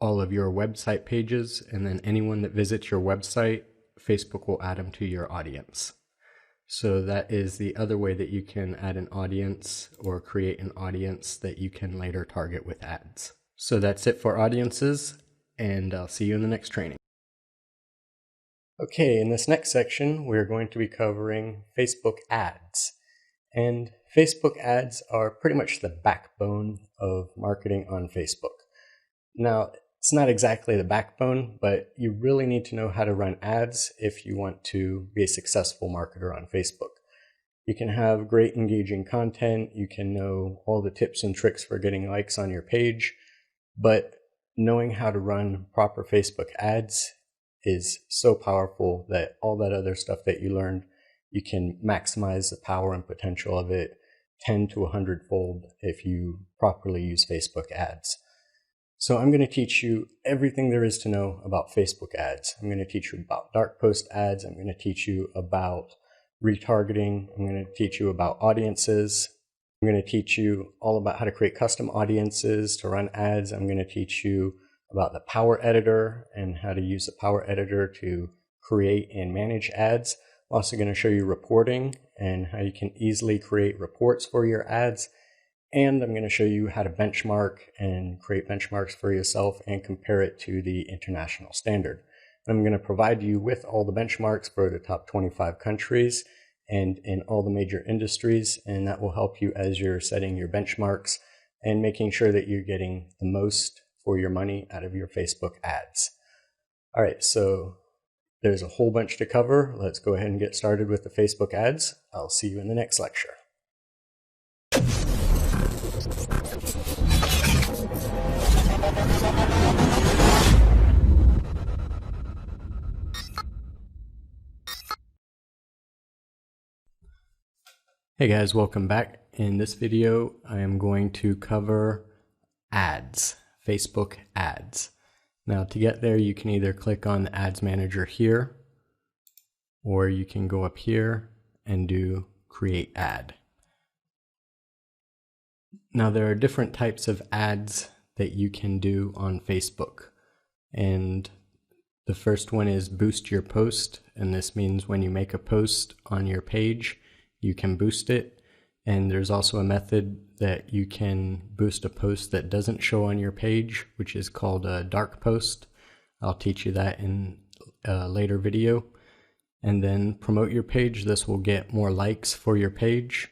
all of your website pages, and then anyone that visits your website, Facebook will add them to your audience. So that is the other way that you can add an audience or create an audience that you can later target with ads. So that's it for audiences, and I'll see you in the next training. Okay, in this next section, we're going to be covering Facebook ads. And Facebook ads are pretty much the backbone of marketing on Facebook. Now, it's not exactly the backbone, but you really need to know how to run ads if you want to be a successful marketer on Facebook. You can have great engaging content. You can know all the tips and tricks for getting likes on your page, but knowing how to run proper Facebook ads is so powerful that all that other stuff that you learned, you can maximize the power and potential of it 10 to 100-fold if you properly use Facebook ads. So I'm going to teach you everything there is to know about Facebook ads. I'm going to teach you about dark post ads. I'm going to teach you about retargeting. I'm going to teach you about audiences. I'm going to teach you all about how to create custom audiences to run ads. I'm going to teach you about the Power Editor and how to use the Power Editor to create and manage ads. I'm also going to show you reporting and how you can easily create reports for your ads. And I'm going to show you how to benchmark and create benchmarks for yourself and compare it to the international standard. I'm going to provide you with all the benchmarks for the top 25 countries and in all the major industries, and that will help you as you're setting your benchmarks and making sure that you're getting the most for your money out of your Facebook ads. All right, so there's a whole bunch to cover. Let's go ahead and get started with the Facebook ads. I'll see you in the next lecture. Hey guys, welcome back. In this video, I am going to cover ads, Facebook ads. Now to get there, you can either click on the ads manager here, or you can go up here and do create ad. Now there are different types of ads that you can do on Facebook. And the first one is boost your post. And this means when you make a post on your page, you can boost it. And there's also a method that you can boost a post that doesn't show on your page, which is called a dark post. I'll teach you that in a later video. And then promote your page. This will get more likes for your page.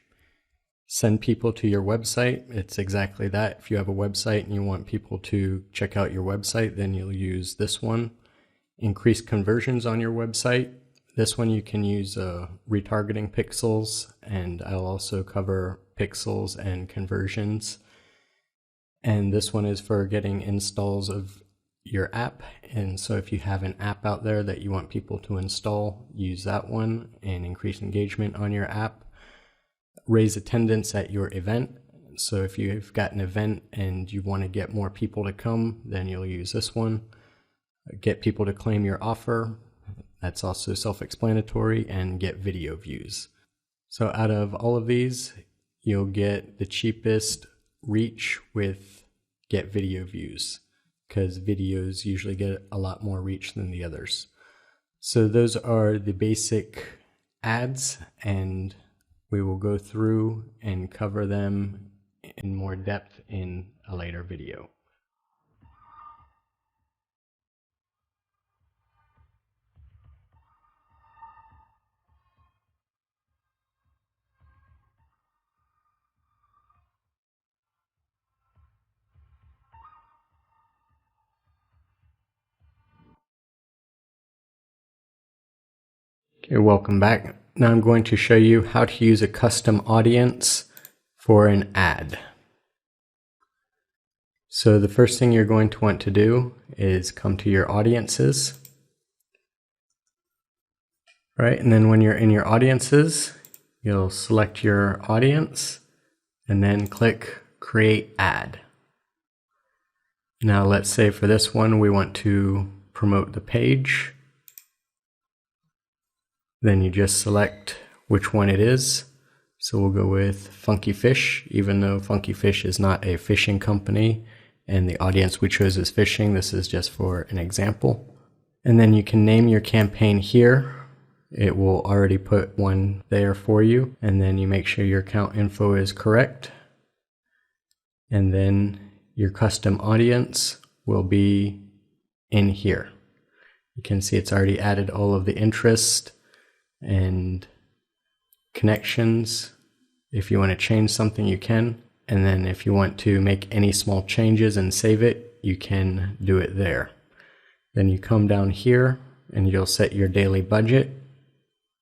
Send people to your website. It's exactly that. If you have a website and you want people to check out your website, then you'll use this one. Increase conversions on your website. This one you can use retargeting pixels, and I'll also cover pixels and conversions. And this one is for getting installs of your app. And so if you have an app out there that you want people to install, use that one and increase engagement on your app. Raise attendance at your event. So if you've got an event and you want to get more people to come, then you'll use this one. Get people to claim your offer. That's also self-explanatory, and get video views. So out of all of these, you'll get the cheapest reach with get video views, because videos usually get a lot more reach than the others. So those are the basic ads, and we will go through and cover them in more depth in a later video. Okay, welcome back. Now I'm going to show you how to use a custom audience for an ad. So the first thing you're going to want to do is come to your audiences. Right, and then when you're in your audiences, you'll select your audience and then click create ad. Now let's say for this one we want to promote the page. Then you just select which one it is. So we'll go with Funky Fish, even though Funky Fish is not a fishing company and the audience we chose is fishing. This is just for an example. And then you can name your campaign here. It will already put one there for you. And then you make sure your account info is correct. And then your custom audience will be in here. You can see it's already added all of the interest and connections. If you want to change something, you can. And then if you want to make any small changes and save it, you can do it there. Then you come down here and you'll set your daily budget.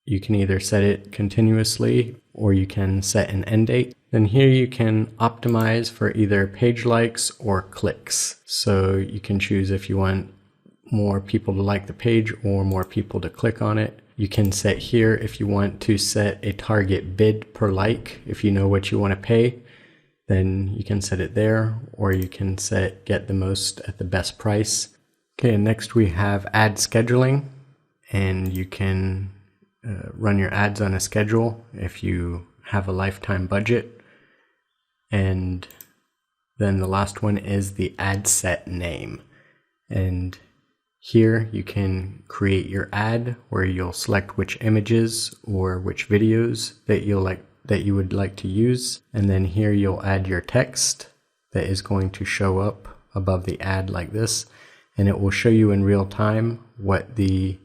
You can either set it continuously or you can set an end date. Then here you can optimize for either page likes or clicks. So you can choose if you want more people to like the page or more people to click on it. You can set here if you want to set a target bid per like. If you know what you want to pay, then you can set it there, or you can set get the most at the best price. Okay, next we have ad scheduling, and you can run your ads on a schedule if you have a lifetime budget. And then the last one is the ad set name. And here you can create your ad where you'll select which images or which videos that you would like to use. And then here you'll add your text that is going to show up above the ad like this. And it will show you in real time what the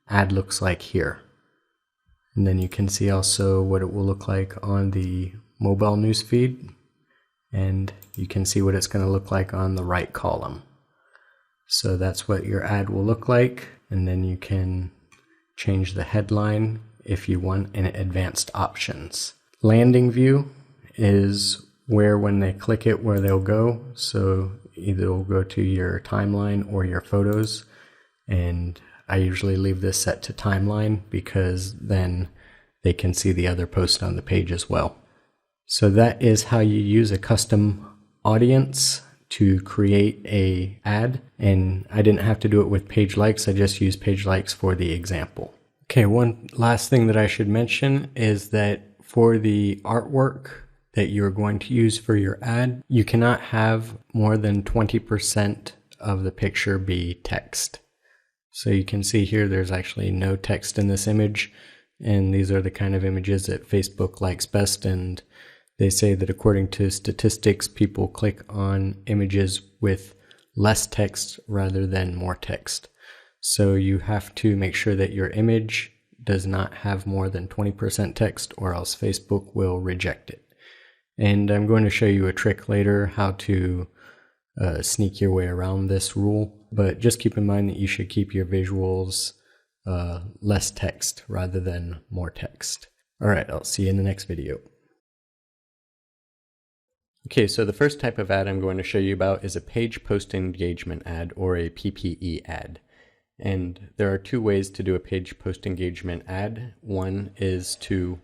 ad looks like here. And then you can see also what it will look like on the mobile newsfeed. And you can see what it's going to look like on the right column. So that's what your ad will look like. And then you can change the headline if you want in advanced options. Landing view is where when they click it, where they'll go. So either it'll go to your timeline or your photos. And I usually leave this set to timeline because then they can see the other posts on the page as well. So that is how you use a custom audience to create a ad. And I didn't have to do it with page likes. I just used page likes for the example. Okay, one last thing that I should mention is that for the artwork that you're going to use for your ad, you cannot have more than 20% of the picture be text. So you can see here there's actually no text in this image, and these are the kind of images that Facebook likes best, and they say that according to statistics, people click on images with less text rather than more text. So you have to make sure that your image does not have more than 20% text, or else Facebook will reject it. And I'm going to show you a trick later how to sneak your way around this rule. But just keep in mind that you should keep your visuals less text rather than more text. All right, I'll see you in the next video. Okay, so the first type of ad I'm going to show you about is a page post engagement ad, or a PPE ad. And there are two ways to do a page post engagement ad. One is to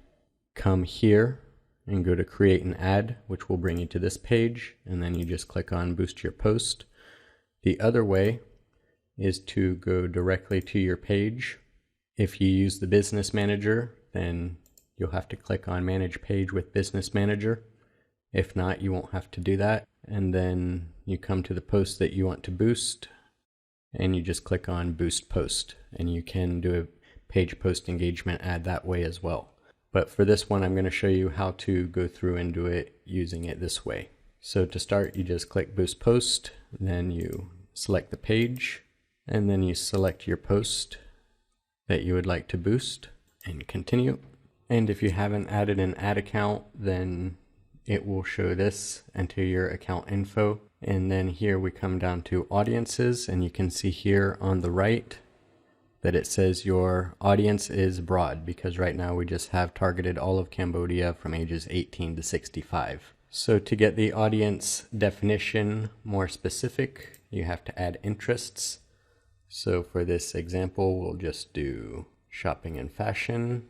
come here and go to create an ad, which will bring you to this page, and then you just click on boost your post. The other way is to go directly to your page. If you use the business manager, then you'll have to click on manage page with business manager. If not, you won't have to do that. And then you come to the post that you want to boost, and you just click on boost post, and you can do a page post engagement ad that way as well. But for this one, I'm going to show you how to go through and do it using it this way. So to start, you just click boost post, then you select the page, and then you select your post that you would like to boost and continue. And if you haven't added an ad account, then it will show this, enter your account info. And then here we come down to audiences, and you can see here on the right that it says your audience is broad, because right now we just have targeted all of Cambodia from ages 18 to 65. So to get the audience definition more specific, you have to add interests. So for this example, we'll just do shopping and fashion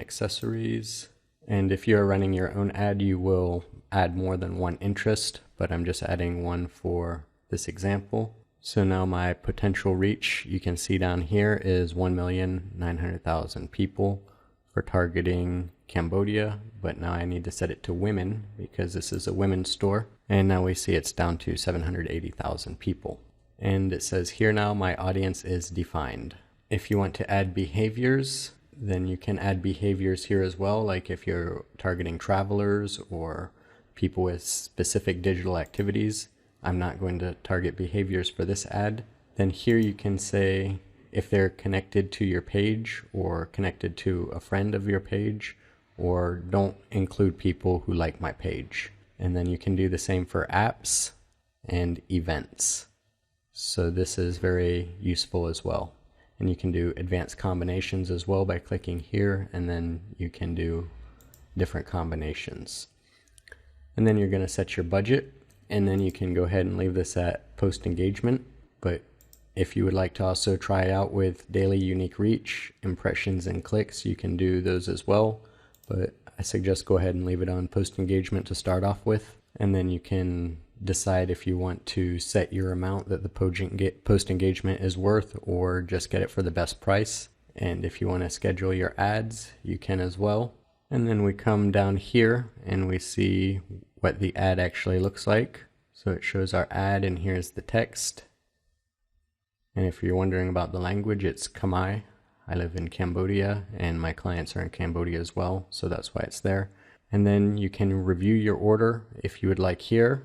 accessories. And if you're running your own ad, you will add more than one interest, but I'm just adding one for this example. So now my potential reach, you can see down here, is 1,900,000 people for targeting Cambodia, but now I need to set it to women because this is a women's store. And now we see it's down to 780,000 people. And it says here now my audience is defined. If you want to add behaviors, then you can add behaviors here as well, like if you're targeting travelers or people with specific digital activities. I'm not going to target behaviors for this ad. Then here you can say if they're connected to your page or connected to a friend of your page, or don't include people who like my page. And then you can do the same for apps and events. So this is very useful as well. And you can do advanced combinations as well by clicking here, and then you can do different combinations. And then you're going to set your budget, and then you can go ahead and leave this at post engagement. But if you would like to also try out with daily unique reach, impressions, and clicks, you can do those as well. But I suggest go ahead and leave it on post engagement to start off with. And then you can decide if you want to set your amount that the post engagement is worth, or just get it for the best price. And if you want to schedule your ads, you can as well. And then we come down here and we see what the ad actually looks like. So it shows our ad, and here's the text. And if you're wondering about the language, it's Khmer. I live in Cambodia and my clients are in Cambodia as well, so that's why it's there. And then you can review your order if you would like here.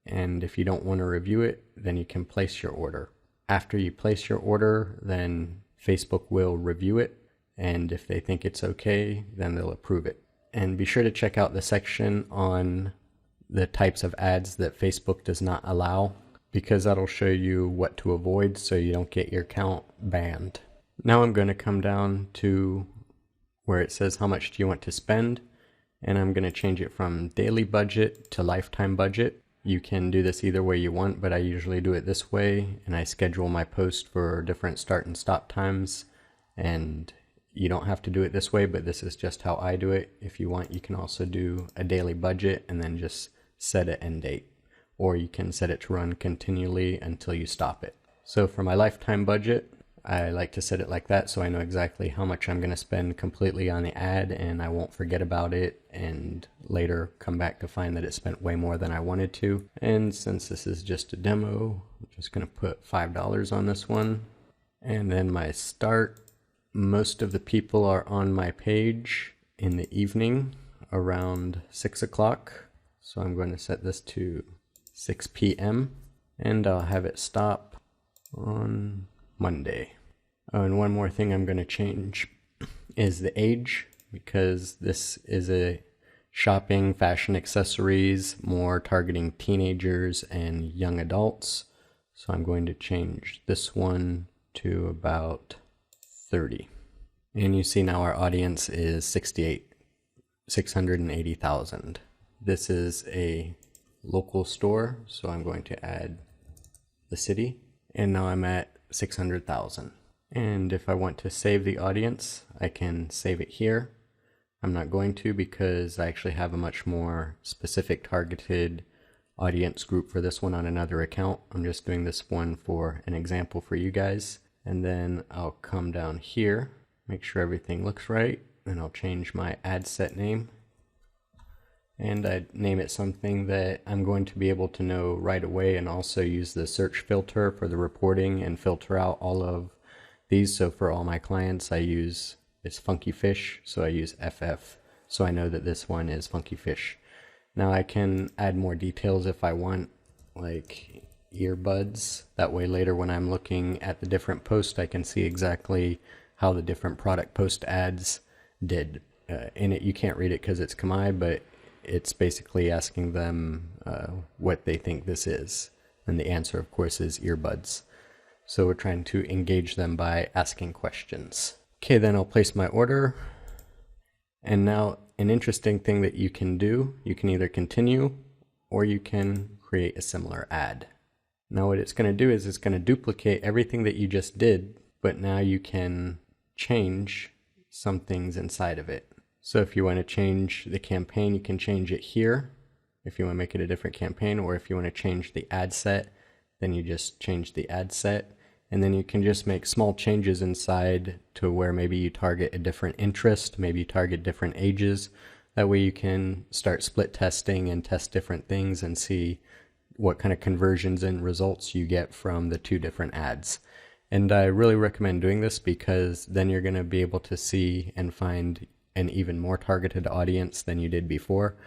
And if you don't want to review it, then you can place your order. After you place your order, then Facebook will review it. And if they think it's okay, then they'll approve it. And be sure to check out the section on the types of ads that Facebook does not allow, because that'll show you what to avoid so you don't get your account banned. Now I'm going to come down to where it says how much do you want to spend, and I'm going to change it from daily budget to lifetime budget. You can do this either way you want, but I usually do it this way, and I schedule my post for different start and stop times. And you don't have to do it this way, but this is just how I do it. If you want, you can also do a daily budget and then just set an end date, or you can set it to run continually until you stop it. So for my lifetime budget, I like to set it like that so I know exactly how much I'm going to spend completely on the ad, and I won't forget about it and later come back to find that it spent way more than I wanted to. And since this is just a demo, I'm just going to put $5 on this one. And then my start, most of the people are on my page in the evening around 6 o'clock. So I'm going to set this to 6 p.m. and I'll have it stop on Monday. Oh, and one more thing I'm going to change is the age, because this is a shopping, fashion, accessories, more targeting teenagers and young adults. So I'm going to change this one to about 30. And you see now our audience is 680,000. This is a local store, so I'm going to add the city. And now I'm at 600,000. And if I want to save the audience, I can save it here. I'm not going to, because I actually have a much more specific targeted audience group for this one on another account. I'm just doing this one for an example for you guys. And then I'll come down here, make sure everything looks right, and I'll change my ad set name. And I'd name it something that I'm going to be able to know right away, and also use the search filter for the reporting and filter out all of these. So for all my clients, I use this funky fish, so I use FF, so I know that this one is funky fish. Now I can add more details if I want, like earbuds. That way later when I'm looking at the different posts, I can see exactly how the different product post ads did. In it, you can't read it because it's Khmer, but it's basically asking them what they think this is. And the answer, of course, is earbuds. So we're trying to engage them by asking questions. Okay, then I'll place my order. And now an interesting thing that you can do, you can either continue or you can create a similar ad. Now what it's going to do is it's going to duplicate everything that you just did, but now you can change some things inside of it. So if you want to change the campaign, you can change it here if you want to make it a different campaign, or if you want to change the ad set, then you just change the ad set. And then you can just make small changes inside to where maybe you target a different interest, maybe you target different ages. That way you can start split testing and test different things and see what kind of conversions and results you get from the two different ads. And I really recommend doing this, because then you're going to be able to see and find an even more targeted audience than you did before.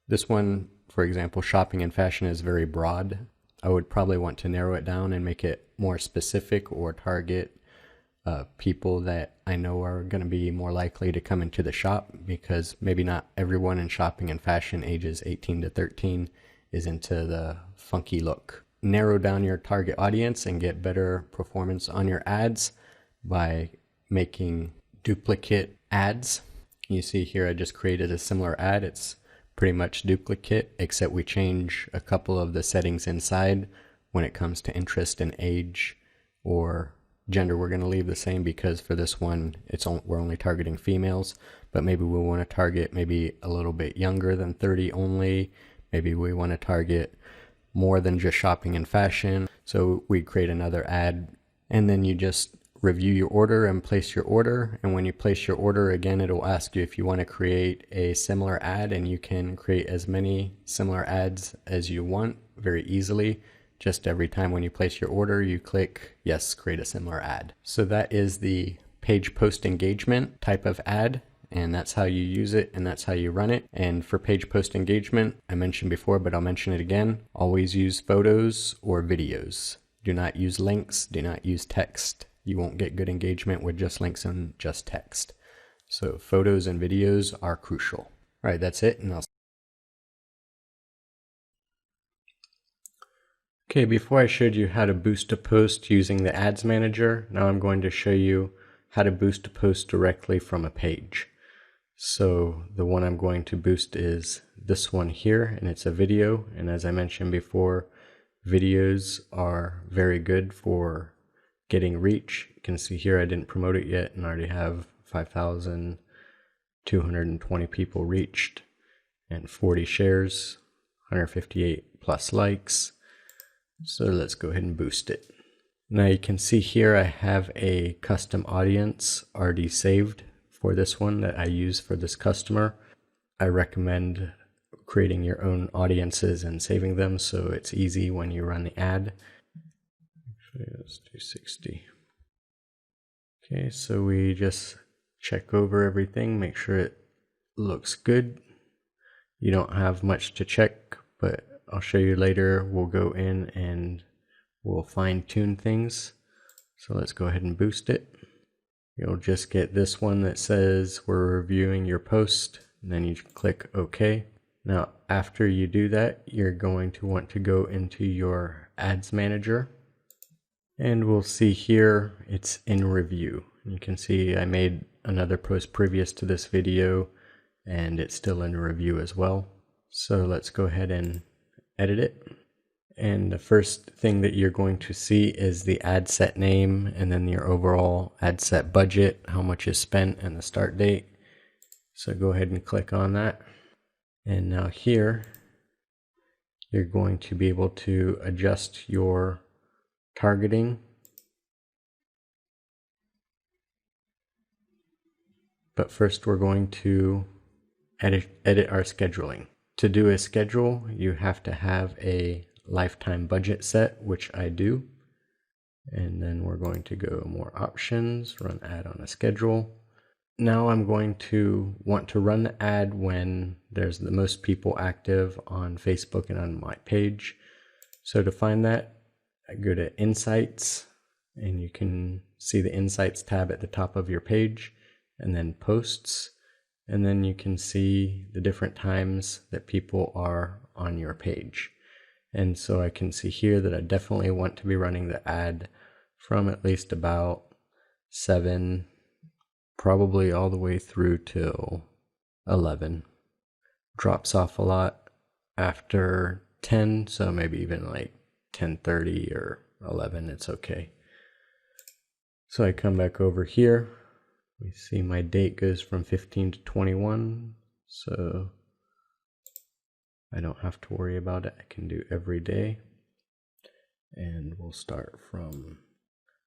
This one, for example, shopping and fashion, is very broad. I would probably want to narrow it down and make it more specific, or target people that I know are going to be more likely to come into the shop, because maybe not everyone in shopping and fashion ages 18 to 13 is into the funky look. Narrow down your target audience and get better performance on your ads by making duplicate ads. You see here I just created a similar ad. It's pretty much duplicate, except we change a couple of the settings inside. When it comes to interest and age or gender, we're going to leave the same because for this one we're only targeting females, but maybe we want to target maybe a little bit younger than 30 only. Maybe we want to target more than just shopping and fashion. So we create another ad, and then you just review your order and place your order. And when you place your order, again, it'll ask you if you want to create a similar ad, and you can create as many similar ads as you want very easily. Just every time when you place your order, you click yes, create a similar ad. So that is the page post engagement type of ad, and that's how you use it and that's how you run it. And for page post engagement, I mentioned before, but I'll mention it again, always use photos or videos. Do not use links, do not use text. You won't get good engagement with just links and just text. So photos and videos are crucial. All right, that's it, and Okay, before I showed you how to boost a post using the Ads Manager, now I'm going to show you how to boost a post directly from a page. So the one I'm going to boost is this one here, and it's a video. And as I mentioned before, videos are very good for getting reach. You can see here I didn't promote it yet and I already have 5,220 people reached and 40 shares, 158 plus likes. So let's go ahead and boost it. Now you can see here I have a custom audience already saved for this one that I use for this customer. I recommend creating your own audiences and saving them so it's easy when you run the ad. Actually, let's do 60. Okay, so we just check over everything, make sure it looks good. You don't have much to check, but I'll show you later. We'll go in and we'll fine tune things. So let's go ahead and boost it. You'll just get this one that says we're reviewing your post, and then you click OK. Now after you do that, you're going to want to go into your Ads Manager, and we'll see here it's in review. You can see I made another post previous to this video and it's still in review as well. So let's go ahead and edit it. And the first thing that you're going to see is the ad set name and then your overall ad set budget, how much is spent, and the start date. So go ahead and click on that. And now here, you're going to be able to adjust your targeting. But first we're going to edit our scheduling. To do a schedule, you have to have a lifetime budget set, which I do. And then we're going to go more options, run ad on a schedule. Now I'm going to want to run the ad when there's the most people active on Facebook and on my page. So to find that, I go to Insights, and you can see the Insights tab at the top of your page, and then Posts. And then you can see the different times that people are on your page. And so I can see here that I definitely want to be running the ad from at least about 7, probably all the way through till 11. Drops off a lot after 10, so maybe even like 10:30 or 11, it's okay. So I come back over here. We see my date goes from 15 to 21, so I don't have to worry about it. I can do every day. And we'll start from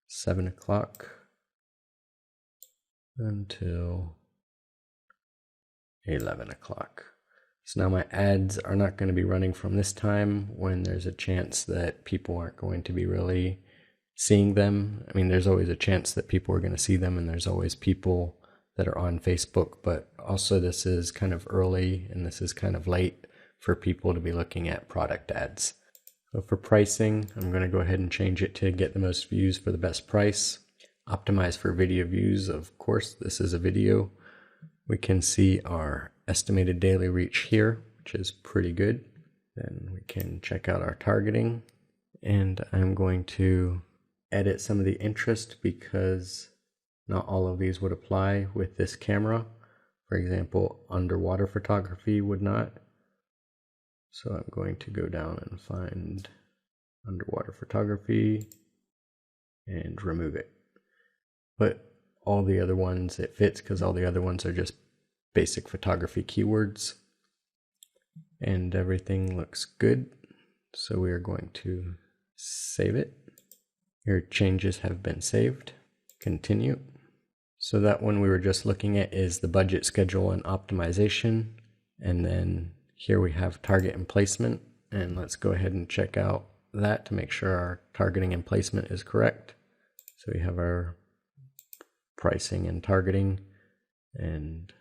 7 o'clock until 11 o'clock. So now my ads are not going to be running from this time when there's a chance that people aren't going to be really seeing them. I mean, there's always a chance that people are going to see them, and there's always people that are on Facebook, but also this is kind of early and this is kind of late for people to be looking at product ads. So for pricing, I'm going to go ahead and change it to get the most views for the best price. Optimize for video views, of course, this is a video. We can see our estimated daily reach here, which is pretty good. Then we can check out our targeting, and I'm going to edit some of the interest because not all of these would apply with this camera. For example, underwater photography would not. So I'm going to go down and find underwater photography and remove it. But all the other ones, it fits because all the other ones are just basic photography keywords. And everything looks good. So we are going to save it. Your changes have been saved. Continue. So that one we were just looking at is the budget, schedule, and optimization. And then here we have target and placement. And let's go ahead and check out that to make sure our targeting and placement is correct. So we have our pricing and targeting, and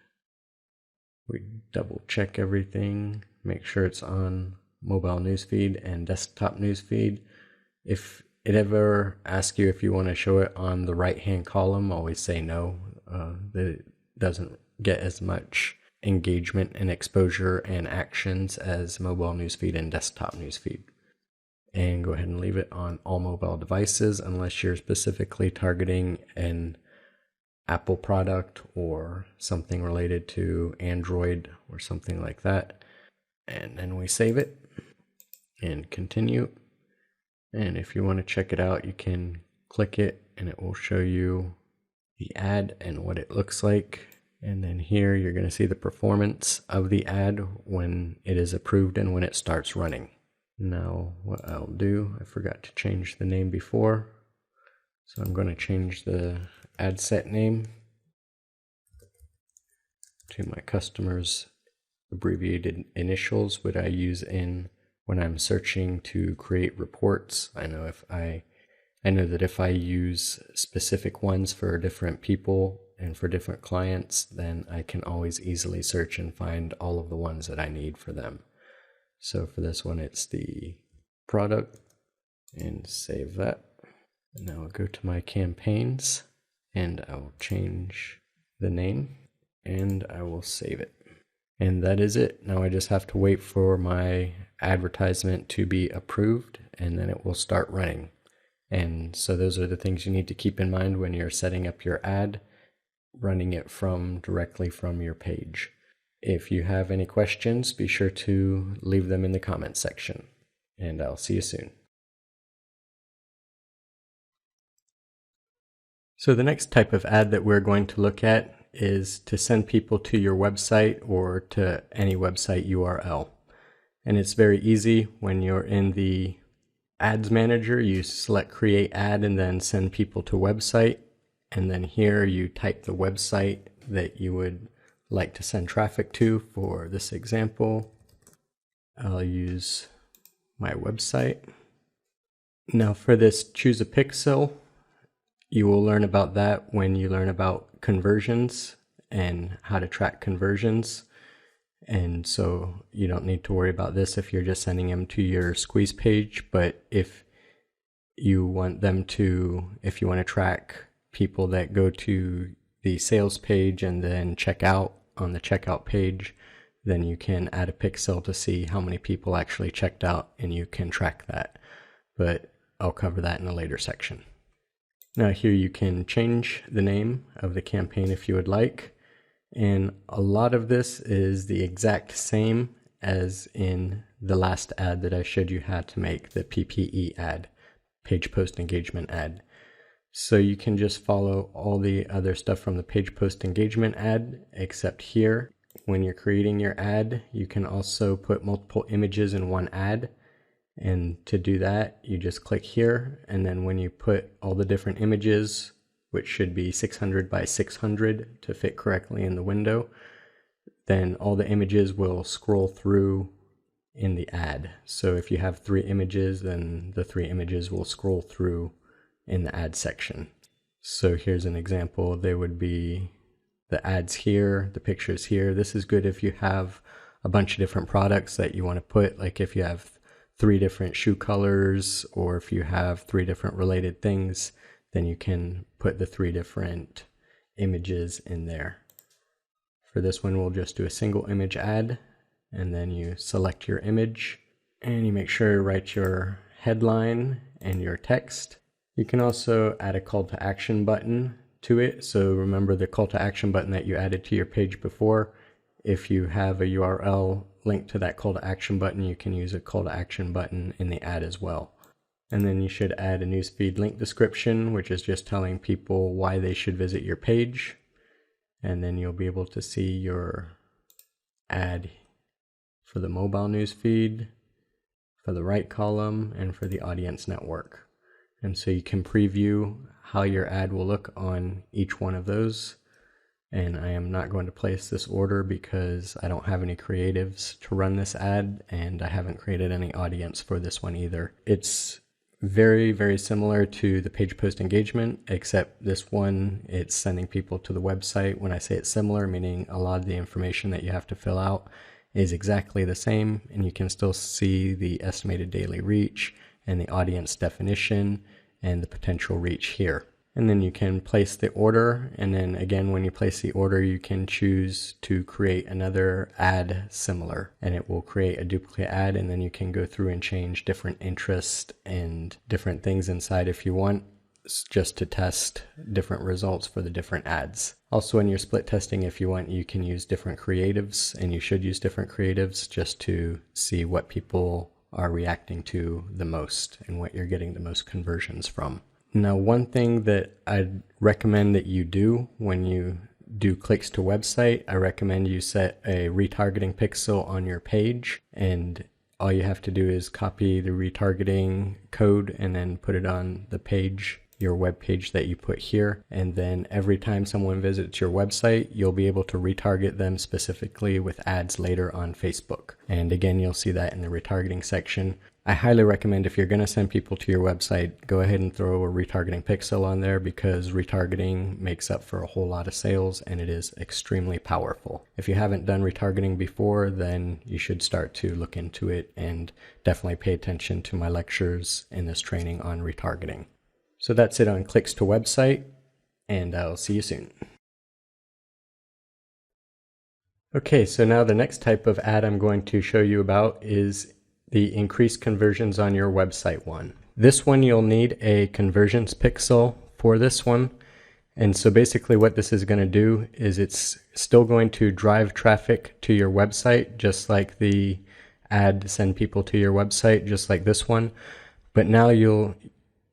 we double check everything, make sure it's on mobile newsfeed and desktop newsfeed. If it ever asks you if you want to show it on the right hand column, always say no. That it doesn't get as much engagement and exposure and actions as mobile newsfeed and desktop newsfeed. And go ahead and leave it on all mobile devices unless you're specifically targeting an Apple product or something related to Android or something like that. And then we save it and continue. And if you want to check it out, you can click it and it will show you the ad and what it looks like. And then here you're going to see the performance of the ad when it is approved and when it starts running. Now what I'll do, I forgot to change the name before. So I'm going to change the ad set name to my customer's abbreviated initials, what I use when I'm searching to create reports. I know that if I use specific ones for different people and for different clients, then I can always easily search and find all of the ones that I need for them. So for this one, it's the product, and save that. And now I'll go to my campaigns and I will change the name and I will save it. And that is it. Now I just have to wait for my advertisement to be approved and then it will start running. And so those are the things you need to keep in mind when you're setting up your ad, running it directly from your page. If you have any questions, be sure to leave them in the comments section, and I'll see you soon. So the next type of ad that we're going to look at is to send people to your website or to any website URL. And it's very easy. When you're in the Ads Manager, you select Create Ad and then Send People to Website. And then here you type the website that you would like to send traffic to. For this example, I'll use my website. Now for this, choose a pixel. You will learn about that when you learn about conversions and how to track conversions. And so you don't need to worry about this if you're just sending them to your squeeze page. But if you want to track people that go to the sales page and then check out on the checkout page, then you can add a pixel to see how many people actually checked out, and you can track that. But I'll cover that in a later section. Now here you can change the name of the campaign if you would like. And a lot of this is the exact same as in the last ad that I showed you how to make, the PPE ad, page post engagement ad. So you can just follow all the other stuff from the page post engagement ad, except here, when you're creating your ad, you can also put multiple images in one ad. And to do that, you just click here, and then when you put all the different images, which should be 600 by 600 to fit correctly in the window, then all the images will scroll through in the ad. So if you have 3 images, then the 3 images will scroll through in the ad section. So here's an example. They would be the ads here, the pictures here. This is good if you have a bunch of different products that you want to put, like if you have 3 different shoe colors, or if you have 3 different related things, then you can put the 3 different images in there. For this one, we'll just do a single image ad, and then you select your image, and you make sure you write your headline and your text. You can also add a call to action button to it. So remember the call to action button that you added to your page before. If you have a URL linked to that call to action button, you can use a call to action button in the ad as well. And then you should add a newsfeed link description, which is just telling people why they should visit your page. And then you'll be able to see your ad for the mobile newsfeed, for the right column, and for the audience network. And so you can preview how your ad will look on each one of those. And I am not going to place this order because I don't have any creatives to run this ad, and I haven't created any audience for this one either. It's very, very similar to the page post engagement, except this one, it's sending people to the website. When I say it's similar, meaning a lot of the information that you have to fill out is exactly the same, and you can still see the estimated daily reach and the audience definition and the potential reach here. And then you can place the order, and then again, when you place the order, you can choose to create another ad similar, and it will create a duplicate ad, and then you can go through and change different interests and different things inside if you want, just to test different results for the different ads. Also, in your split testing, if you want, you can use different creatives, and you should use different creatives just to see what people are reacting to the most and what you're getting the most conversions from. Now, one thing that I'd recommend that you do when you do clicks to website, I recommend you set a retargeting pixel on your page, and all you have to do is copy the retargeting code and then put it on the page, your web page that you put here. And then every time someone visits your website, you'll be able to retarget them specifically with ads later on Facebook. And again, you'll see that in the retargeting section. I highly recommend, if you're going to send people to your website, go ahead and throw a retargeting pixel on there, because retargeting makes up for a whole lot of sales and it is extremely powerful. If you haven't done retargeting before, then you should start to look into it and definitely pay attention to my lectures in this training on retargeting. So that's it on clicks to website, and I'll see you soon. Okay, so now the next type of ad I'm going to show you about is the increased conversions on your website one. This one, you'll need a conversions pixel for this one. And so basically what this is going to do is it's still going to drive traffic to your website, just like the ad to send people to your website, just like this one. But now you'll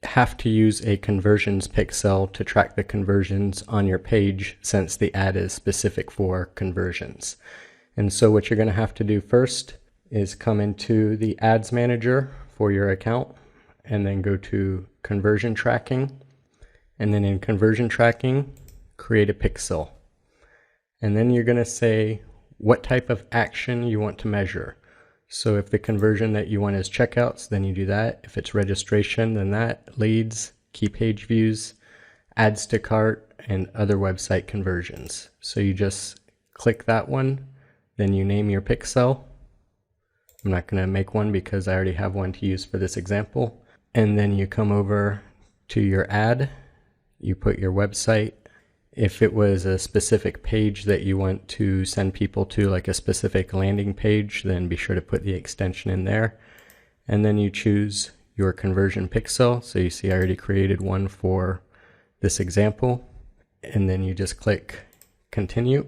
have to use a conversions pixel to track the conversions on your page, since the ad is specific for conversions. And so what you're going to have to do first is come into the ads manager for your account, and then go to conversion tracking, and then in conversion tracking, create a pixel. And then you're going to say what type of action you want to measure. So if the conversion that you want is checkouts, then you do that. If it's registration, then that, leads, key page views, adds to cart, and other website conversions. So you just click that one, then you name your pixel. I'm not going to make one because I already have one to use for this example. And then you come over to your ad, you put your website. If it was a specific page that you want to send people to, like a specific landing page, then be sure to put the extension in there. And then you choose your conversion pixel. So you see I already created one for this example. And then you just click continue.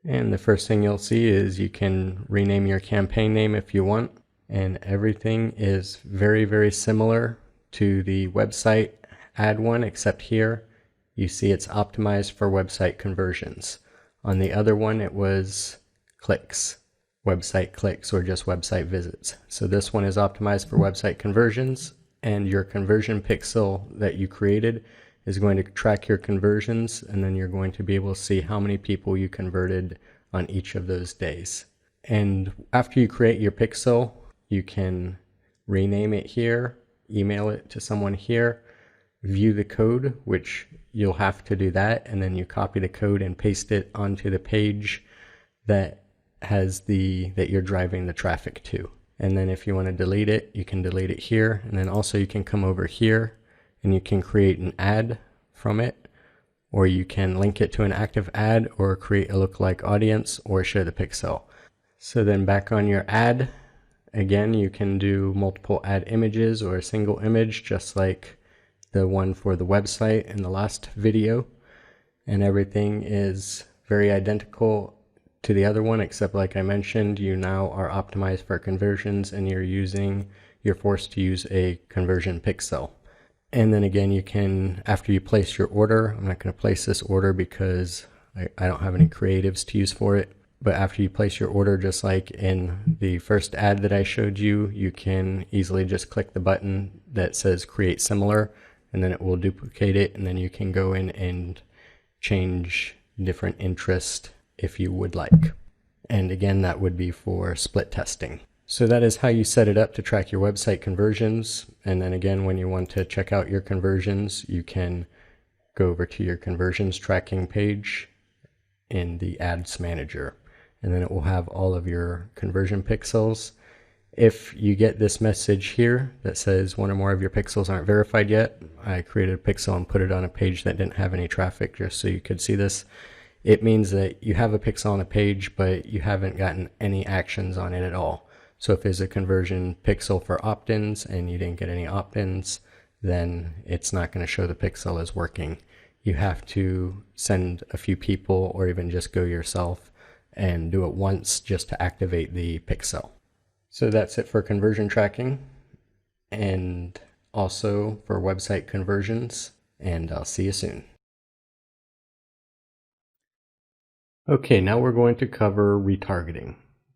And the first thing you'll see is you can rename your campaign name if you want. And everything is very, very similar to the website ad one, except here you see it's optimized for website conversions. On the other one, it was clicks, website clicks, or just website visits. So this one is optimized for website conversions, and your conversion pixel that you created is going to track your conversions, and then you're going to be able to see how many people you converted on each of those days. And after you create your pixel, you can rename it here, email it to someone here, view the code, which you'll have to do that, and then you copy the code and paste it onto the page that has that you're driving the traffic to. And then if you want to delete it, you can delete it here, and then also you can come over here and you can create an ad from it, or you can link it to an active ad, or create a lookalike audience, or share the pixel. So then back on your ad, again, you can do multiple ad images or a single image, just like the one for the website in the last video, and everything is very identical to the other one, except like I mentioned, you now are optimized for conversions and you're forced to use a conversion pixel. And then again, you can, after you place your order, I'm not going to place this order because I don't have any creatives to use for it. But after you place your order, just like in the first ad that I showed you, you can easily just click the button that says create similar, and then it will duplicate it, and then you can go in and change different interest if you would like. And again, that would be for split testing. So that is how you set it up to track your website conversions. And then again, when you want to check out your conversions, you can go over to your conversions tracking page in the Ads Manager. And then it will have all of your conversion pixels. If you get this message here that says one or more of your pixels aren't verified yet, I created a pixel and put it on a page that didn't have any traffic just so you could see this. It means that you have a pixel on a page, but you haven't gotten any actions on it at all. So if there's a conversion pixel for opt-ins and you didn't get any opt-ins, then it's not going to show the pixel as working. You have to send a few people or even just go yourself and do it once just to activate the pixel. So that's it for conversion tracking and also for website conversions, and I'll see you soon. Okay, now we're going to cover retargeting.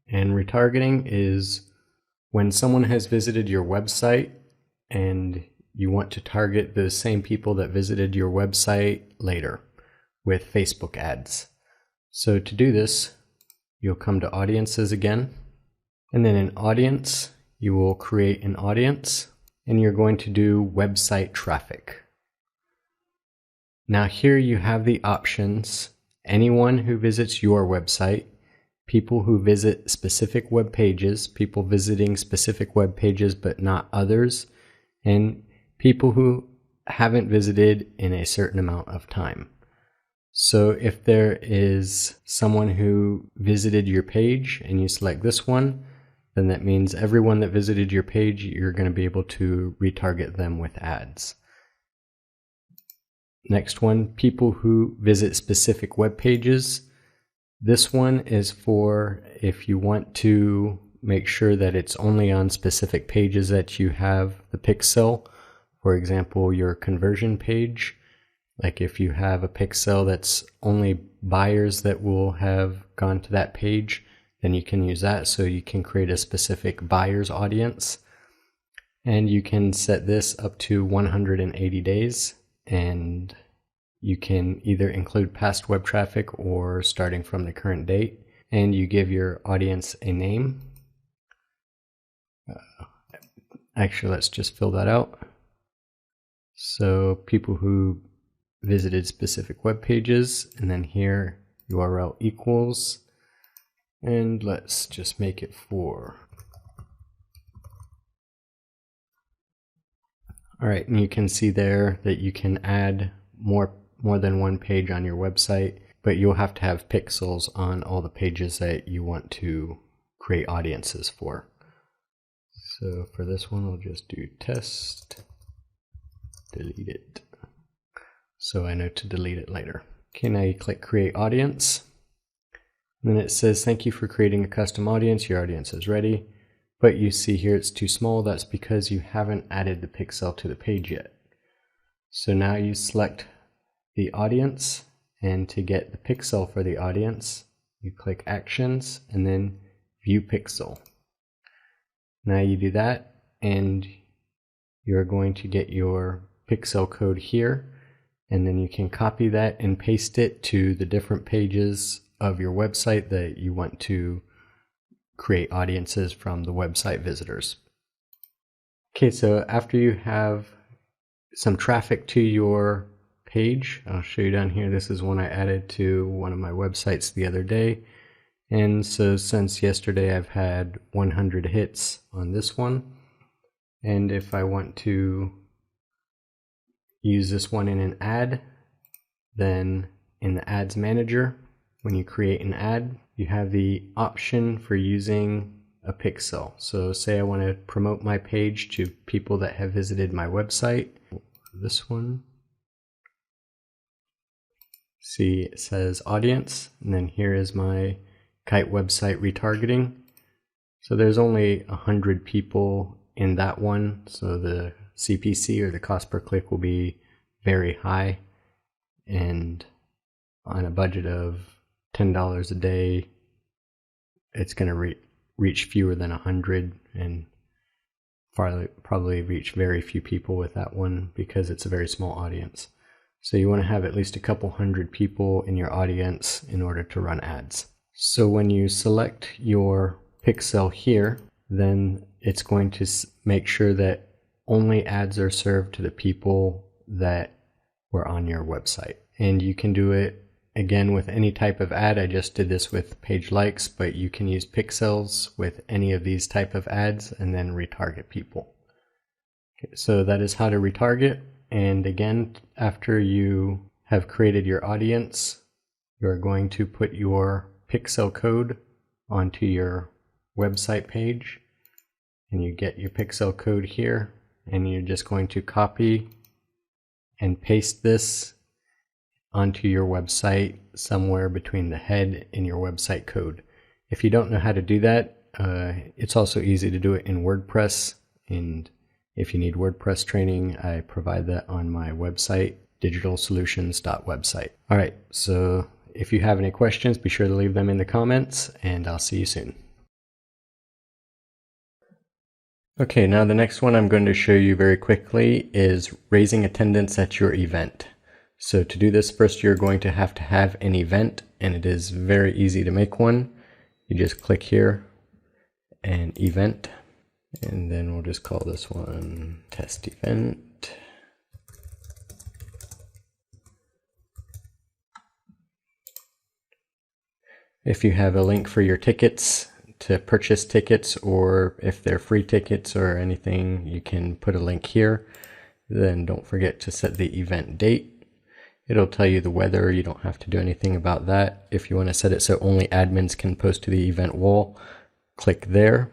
And retargeting is when someone has visited your website and you want to target the same people that visited your website later with Facebook ads. So to do this, you'll come to audiences again, and then in audience, you will create an audience and you're going to do website traffic. Now here you have the options: anyone who visits your website, people who visit specific web pages, people visiting specific web pages but not others, and people who haven't visited in a certain amount of time. So if there is someone who visited your page and you select this one, then that means everyone that visited your page, you're going to be able to retarget them with ads. Next one, people who visit specific web pages. This one is for if you want to make sure that it's only on specific pages that you have the pixel. For example, your conversion page. Like if you have a pixel that's only buyers that will have gone to that page, then you can use that. So you can create a specific buyer's audience. And you can set this up to 180 days. And you can either include past web traffic or starting from the current date. And you give your audience a name. Actually, let's just fill that out. So people who visited specific web pages, and then here URL equals, and let's just make it 4. All right, and you can see there that you can add more than one page on your website, but you'll have to have pixels on all the pages that you want to create audiences for. So for this one, we'll just do test, delete it, so I know to delete it later. Okay, now you click create audience. And then it says, thank you for creating a custom audience. Your audience is ready. But you see here it's too small. That's because you haven't added the pixel to the page yet. So now you select the audience, and to get the pixel for the audience, you click actions and then view pixel. Now you do that and you're going to get your pixel code here, and then you can copy that and paste it to the different pages of your website that you want to create audiences from the website visitors. Okay, so after you have some traffic to your page, I'll show you down here. This is one I added to one of my websites the other day. And so since yesterday I've had 100 hits on this one. And if I want to use this one in an ad, then in the Ads Manager, when you create an ad, you have the option for using a pixel. So say I want to promote my page to people that have visited my website. this one. See, it says audience, and then here is my Kite website retargeting. So there's only 100 people in that one, so the CPC, or the cost per click, will be very high. And on a budget of $10 a day, it's going to reach fewer than 100, and probably reach very few people with that one because it's a very small audience. So you want to have at least a couple hundred people in your audience in order to run ads. So when you select your pixel here, then it's going to make sure that only ads are served to the people that were on your website. And you can do it again with any type of ad. I just did this with page likes, but you can use pixels with any of these type of ads and then retarget people. Okay, so that is how to retarget. And again, after you have created your audience, you're going to put your pixel code onto your website page, and you get your pixel code here, and you're just going to copy and paste this onto your website somewhere between the head and your website code. If you don't know how to do that, it's also easy to do it in WordPress, and if you need WordPress training, I provide that on my website, digitalsolutions.website. All right, so if you have any questions, be sure to leave them in the comments, and I'll see you soon. Okay, now the next one I'm going to show you very quickly is raising attendance at your event. So to do this, first you're going to have an event, and it is very easy to make one. You just click here and event, and then we'll just call this one test event. If you have a link for your tickets, to purchase tickets, or if they're free tickets or anything, you can put a link here. Then don't forget to set the event date. It'll tell you the weather. You don't have to do anything about that. If you want to set it so only admins can post to the event wall, click there.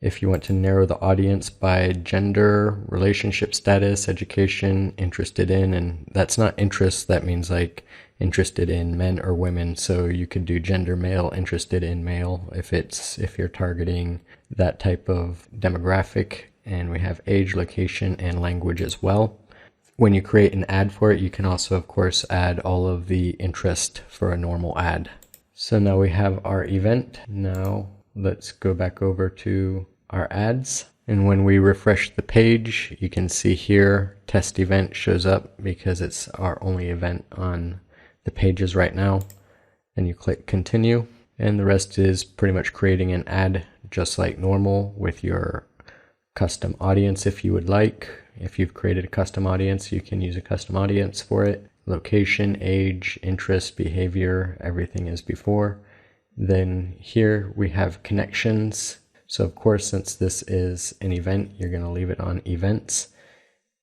If you want to narrow the audience by gender, relationship status, education, interested in, and that's not interest, that means like interested in men or women. So you could do gender male, interested in male if you're targeting that type of demographic. And we have age, location, and language as well. When you create an ad for it, you can also, of course, add all of the interest for a normal ad. So now we have our event. Now let's go back over to our ads. And when we refresh the page, you can see here test event shows up because it's our only event on the pages right now. And you click continue, and the rest is pretty much creating an ad just like normal with your custom audience if you would like. If you've created a custom audience, you can use a custom audience for it. Location, age, interest, behavior, everything is before. Then here we have connections. So of course, since this is an event, you're going to leave it on events.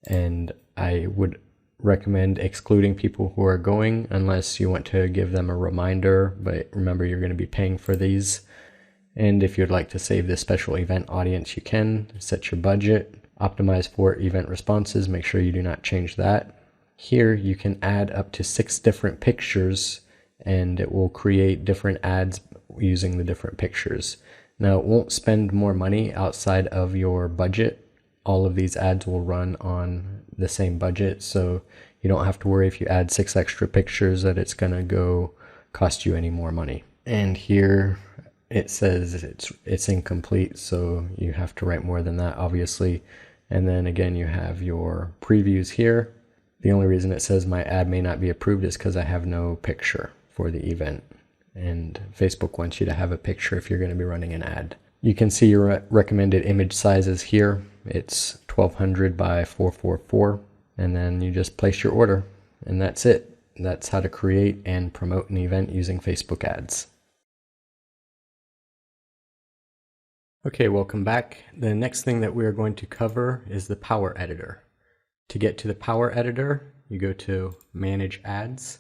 And I would recommend excluding people who are going unless you want to give them a reminder. But remember, you're going to be paying for these. And if you'd like to save this special event audience, you can set your budget, optimize for event responses. Make sure you do not change that. Here you can add up to 6 different pictures, and it will create different ads using the different pictures. Now, it won't spend more money outside of your budget. All of these ads will run on the same budget, so you don't have to worry if you add 6 extra pictures that it's going to go cost you any more money. And here it says it's incomplete, so you have to write more than that, obviously. And then again, you have your previews here. The only reason it says my ad may not be approved is because I have no picture for the event. And Facebook wants you to have a picture if you're going to be running an ad. You can see your recommended image sizes here. It's 1200 by 444, and then you just place your order, and that's it. That's how to create and promote an event using Facebook ads. Okay, welcome back. The next thing that we're going to cover is the Power Editor. To get to the Power Editor, you go to Manage Ads.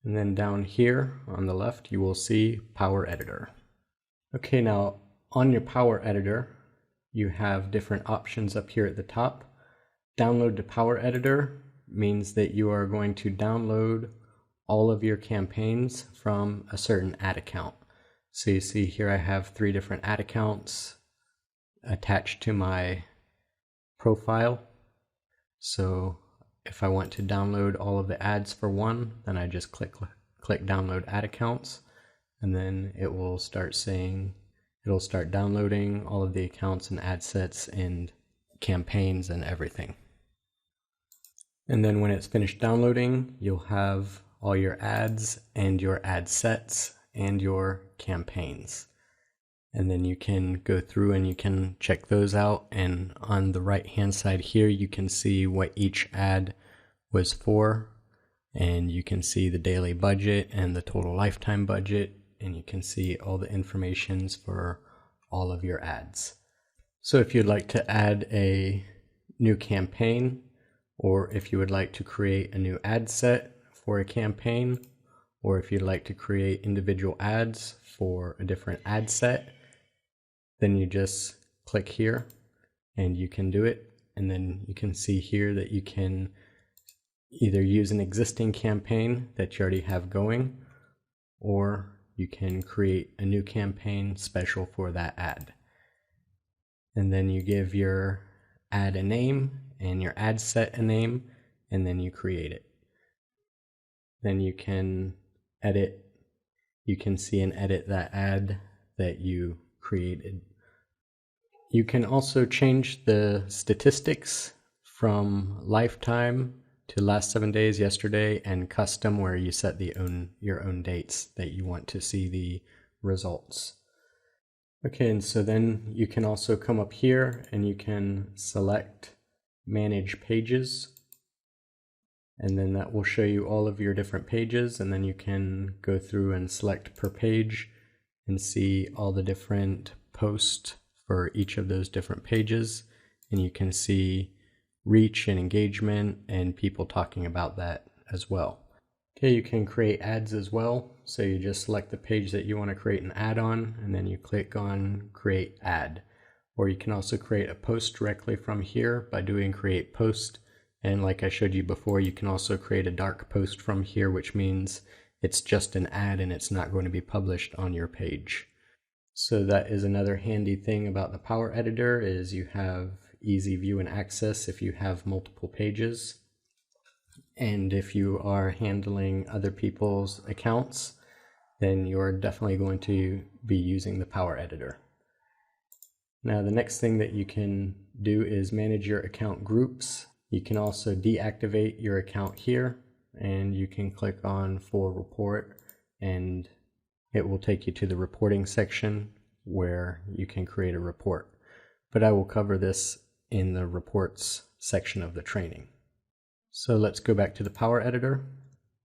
And then down here on the left, you will see Power Editor. Okay, now on your Power Editor, you have different options up here at the top. Download to Power Editor means that you are going to download all of your campaigns from a certain ad account. So you see here I have 3 different ad accounts attached to my profile. So if I want to download all of the ads for one, then I just click download ad accounts, and then it will start downloading all of the accounts and ad sets and campaigns and everything. And then when it's finished downloading, you'll have all your ads and your ad sets and your campaigns. And then you can go through and you can check those out. And on the right hand side here, you can see what each ad was for. And you can see the daily budget and the total lifetime budget. And you can see all the informations for all of your ads. So if you'd like to add a new campaign, or if you would like to create a new ad set for a campaign, or if you'd like to create individual ads for a different ad set, then you just click here and you can do it. And then you can see here that you can either use an existing campaign that you already have going, or you can create a new campaign special for that ad. And then you give your ad a name and your ad set a name, and then you create it. Then you can edit, you can see and edit that ad that you created. You can also change the statistics from lifetime to last 7 days, yesterday, and custom, where you set your own dates that you want to see the results. Okay, and so then you can also come up here and you can select Manage Pages, and then that will show you all of your different pages, and then you can go through and select per page and see all the different posts for each of those different pages, and you can see reach and engagement and people talking about that as well. Okay, you can create ads as well. So you just select the page that you want to create an ad on, and then you click on Create Ad. Or you can also create a post directly from here by doing Create Post. And like I showed you before, you can also create a dark post from here, which means it's just an ad and it's not going to be published on your page. So that is another handy thing about the Power Editor, is you have easy view and access if you have multiple pages. And if you are handling other people's accounts, then you're definitely going to be using the Power Editor. Now the next thing that you can do is manage your account groups. You can also deactivate your account here, and you can click on For Report, and it will take you to the reporting section where you can create a report. But I will cover this in the reports section of the training. So let's go back to the Power Editor.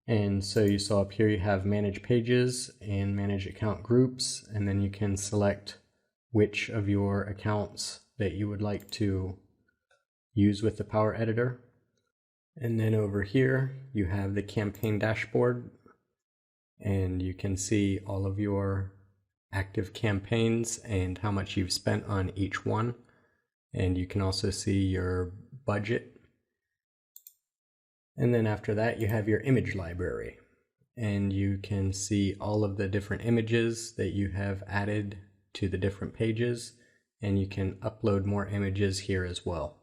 And so you saw up here you have Manage Pages and Manage Account Groups, and then you can select which of your accounts that you would like to use with the Power Editor. And then over here you have the campaign dashboard, and you can see all of your active campaigns and how much you've spent on each one. And you can also see your budget. And then after that you have your image library, and you can see all of the different images that you have added to the different pages, and you can upload more images here as well.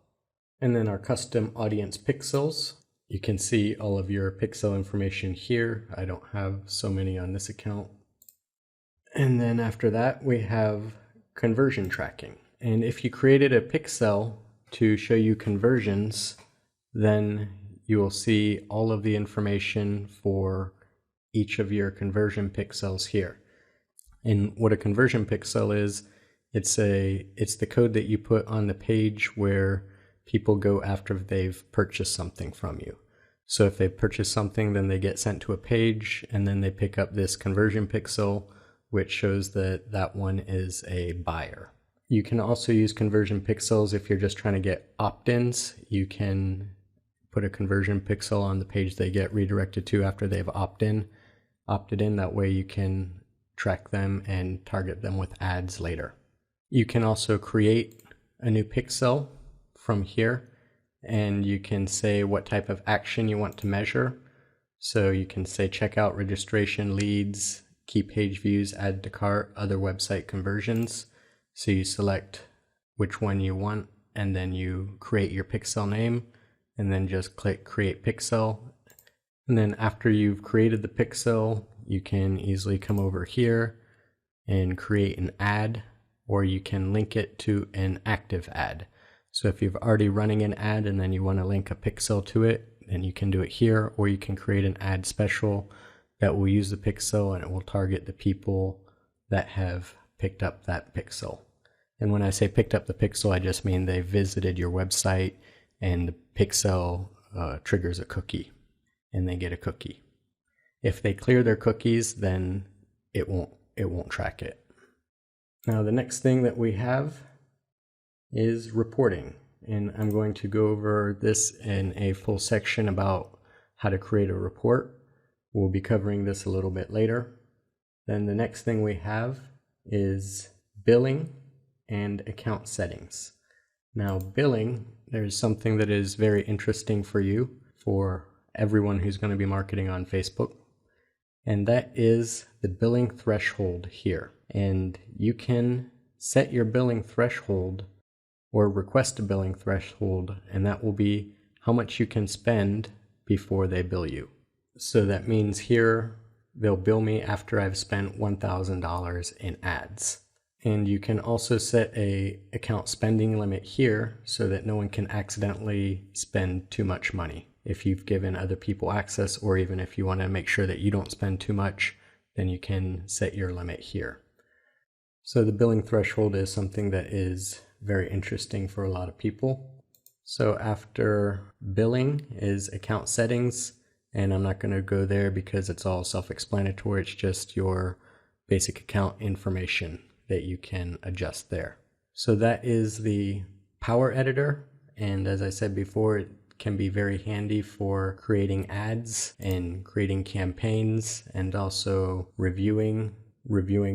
And then our custom audience pixels, you can see all of your pixel information here. I don't have so many on this account. And then after that we have conversion tracking. And if you created a pixel to show you conversions, then you will see all of the information for each of your conversion pixels here. And what a conversion pixel is, it's the code that you put on the page where people go after they've purchased something from you. So if they purchase something, then they get sent to a page, and then they pick up this conversion pixel, which shows that that one is a buyer. You can also use conversion pixels if you're just trying to get opt-ins. You can put a conversion pixel on the page they get redirected to after they've opted in. That way you can track them and target them with ads later. You can also create a new pixel from here, and you can say what type of action you want to measure. So you can say checkout, registration, leads, key page views, add to cart, other website conversions. So you select which one you want, and then you create your pixel name, and then just click create pixel. And then after you've created the pixel, you can easily come over here and create an ad, or you can link it to an active ad. So if you've already running an ad and then you want to link a pixel to it, then you can do it here, or you can create an ad special that will use the pixel and it will target the people that have picked up that pixel. And when I say picked up the pixel, I just mean they visited your website and the pixel triggers a cookie and they get a cookie. If they clear their cookies, then it won't track it. Now the next thing that we have is reporting, and I'm going to go over this in a full section about how to create a report. We'll be covering this a little bit later. Then the next thing we have is billing and account settings. Now billing, there's something that is very interesting for you, for everyone who's going to be marketing on Facebook, and that is the billing threshold here. And you can set your billing threshold or request a billing threshold, and that will be how much you can spend before they bill you. So that means here they'll bill me after I've spent $1,000 in ads. And you can also set a account spending limit here so that no one can accidentally spend too much money. If you've given other people access, or even if you want to make sure that you don't spend too much, then you can set your limit here. So the billing threshold is something that is very interesting for a lot of people. So after billing is account settings, and I'm not going to go there because it's all self-explanatory. It's just your basic account information that you can adjust there. So that is the Power Editor, and as I said before, it can be very handy for creating ads and creating campaigns, and also reviewing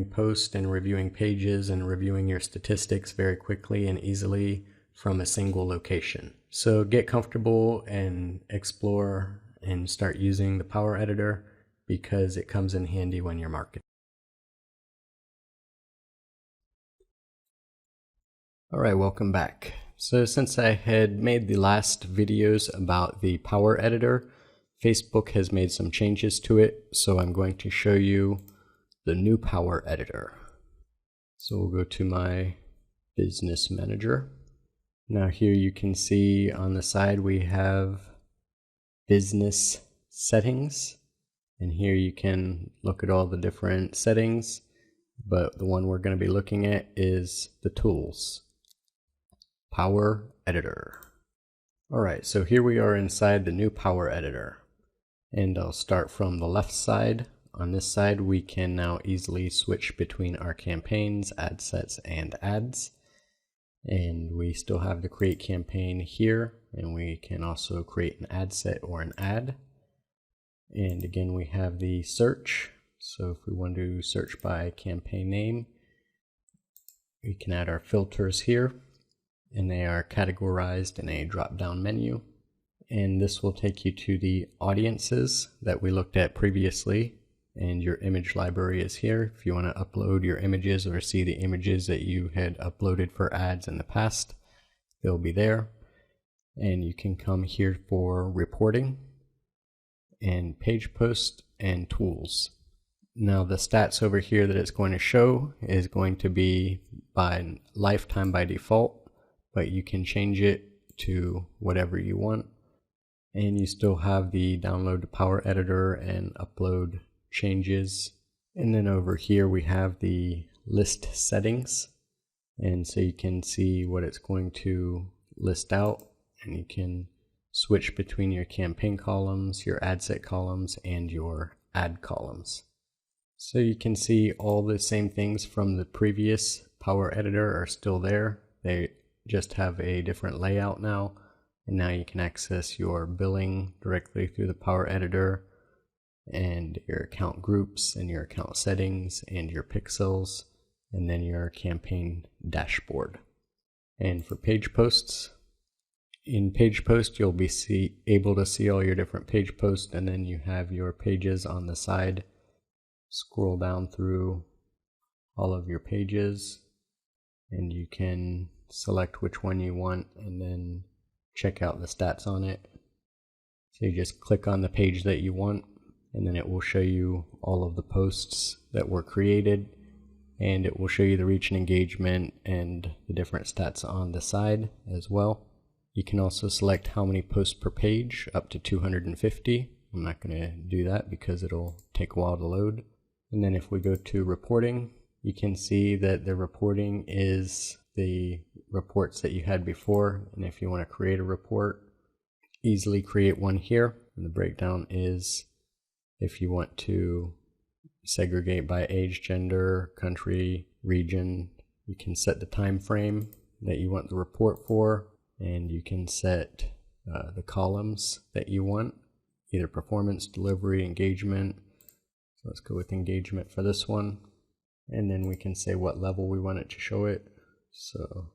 posts and reviewing pages and reviewing your statistics very quickly and easily from a single location. So get comfortable and explore and start using the Power Editor, because it comes in handy when you're marketing. All right, welcome back. So since I had made the last videos about the Power Editor, Facebook has made some changes to it, so I'm going to show you the new Power Editor. So we'll go to my Business Manager. Now here you can see on the side we have Business Settings, and here you can look at all the different settings, but the one we're going to be looking at is the Tools. Power Editor. Alright, so here we are inside the new Power Editor, and I'll start from the left side. On this side we can now easily switch between our campaigns, ad sets, and ads, and we still have the create campaign here, and we can also create an ad set or an ad. And again we have the search, so if we want to search by campaign name, we can add our filters here, and they are categorized in a drop-down menu. And this will take you to the audiences that we looked at previously, and your image library is here if you want to upload your images or see the images that you had uploaded for ads in the past. They'll be there. And you can come here for reporting and page post and tools. Now the stats over here that it's going to show is going to be by lifetime by default, but you can change it to whatever you want. And you still have the download to Power Editor and upload changes. And then over here we have the list settings, and so you can see what it's going to list out, and you can switch between your campaign columns, your ad set columns, and your ad columns. So you can see all the same things from the previous Power Editor are still there. They just have a different layout now, and now you can access your billing directly through the Power Editor, and your account groups and your account settings and your pixels, and then your campaign dashboard. And for page posts, In page post, you'll be able to see all your different page posts, and then you have your pages on the side. Scroll down through all of your pages, and you can select which one you want and then check out the stats on it. So you just click on the page that you want, and then it will show you all of the posts that were created, and it will show you the reach and engagement and the different stats on the side as well. You can also select how many posts per page, up to 250. I'm not going to do that because it'll take a while to load. And then if we go to reporting, you can see that the reporting is the reports that you had before. And if you want to create a report, easily create one here. And the breakdown is if you want to segregate by age, gender, country, region, you can set the time frame that you want the report for, and you can set the columns that you want, either performance, delivery, engagement. So let's go with engagement for this one, and then we can say what level we want it to show it. So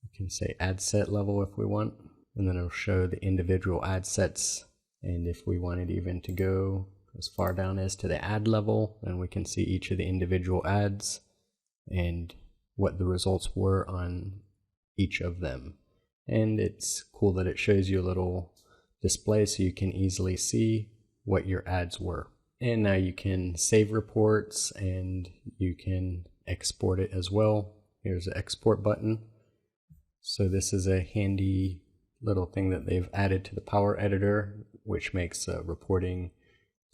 we can say ad set level if we want, and then it'll show the individual ad sets. And if we wanted even to go as far down as to the ad level, then we can see each of the individual ads and what the results were on each of them. And it's cool that it shows you a little display so you can easily see what your ads were. And now you can save reports and you can export it as well. Here's the export button. So this is a handy little thing that they've added to the Power Editor, which makes reporting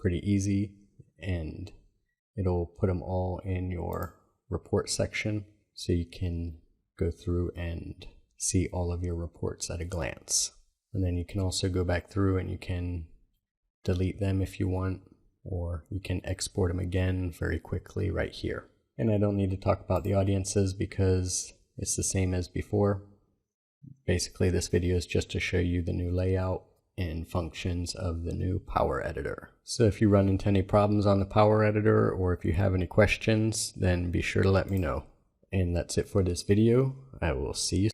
pretty easy, and it'll put them all in your report section so you can go through and see all of your reports at a glance. And then you can also go back through and you can delete them if you want, or you can export them again very quickly right here. And I don't need to talk about the audiences because it's the same as before. Basically, this video is just to show you the new layout and functions of the new Power Editor. So if you run into any problems on the Power Editor, or if you have any questions, then be sure to let me know. And that's it for this video. I will see you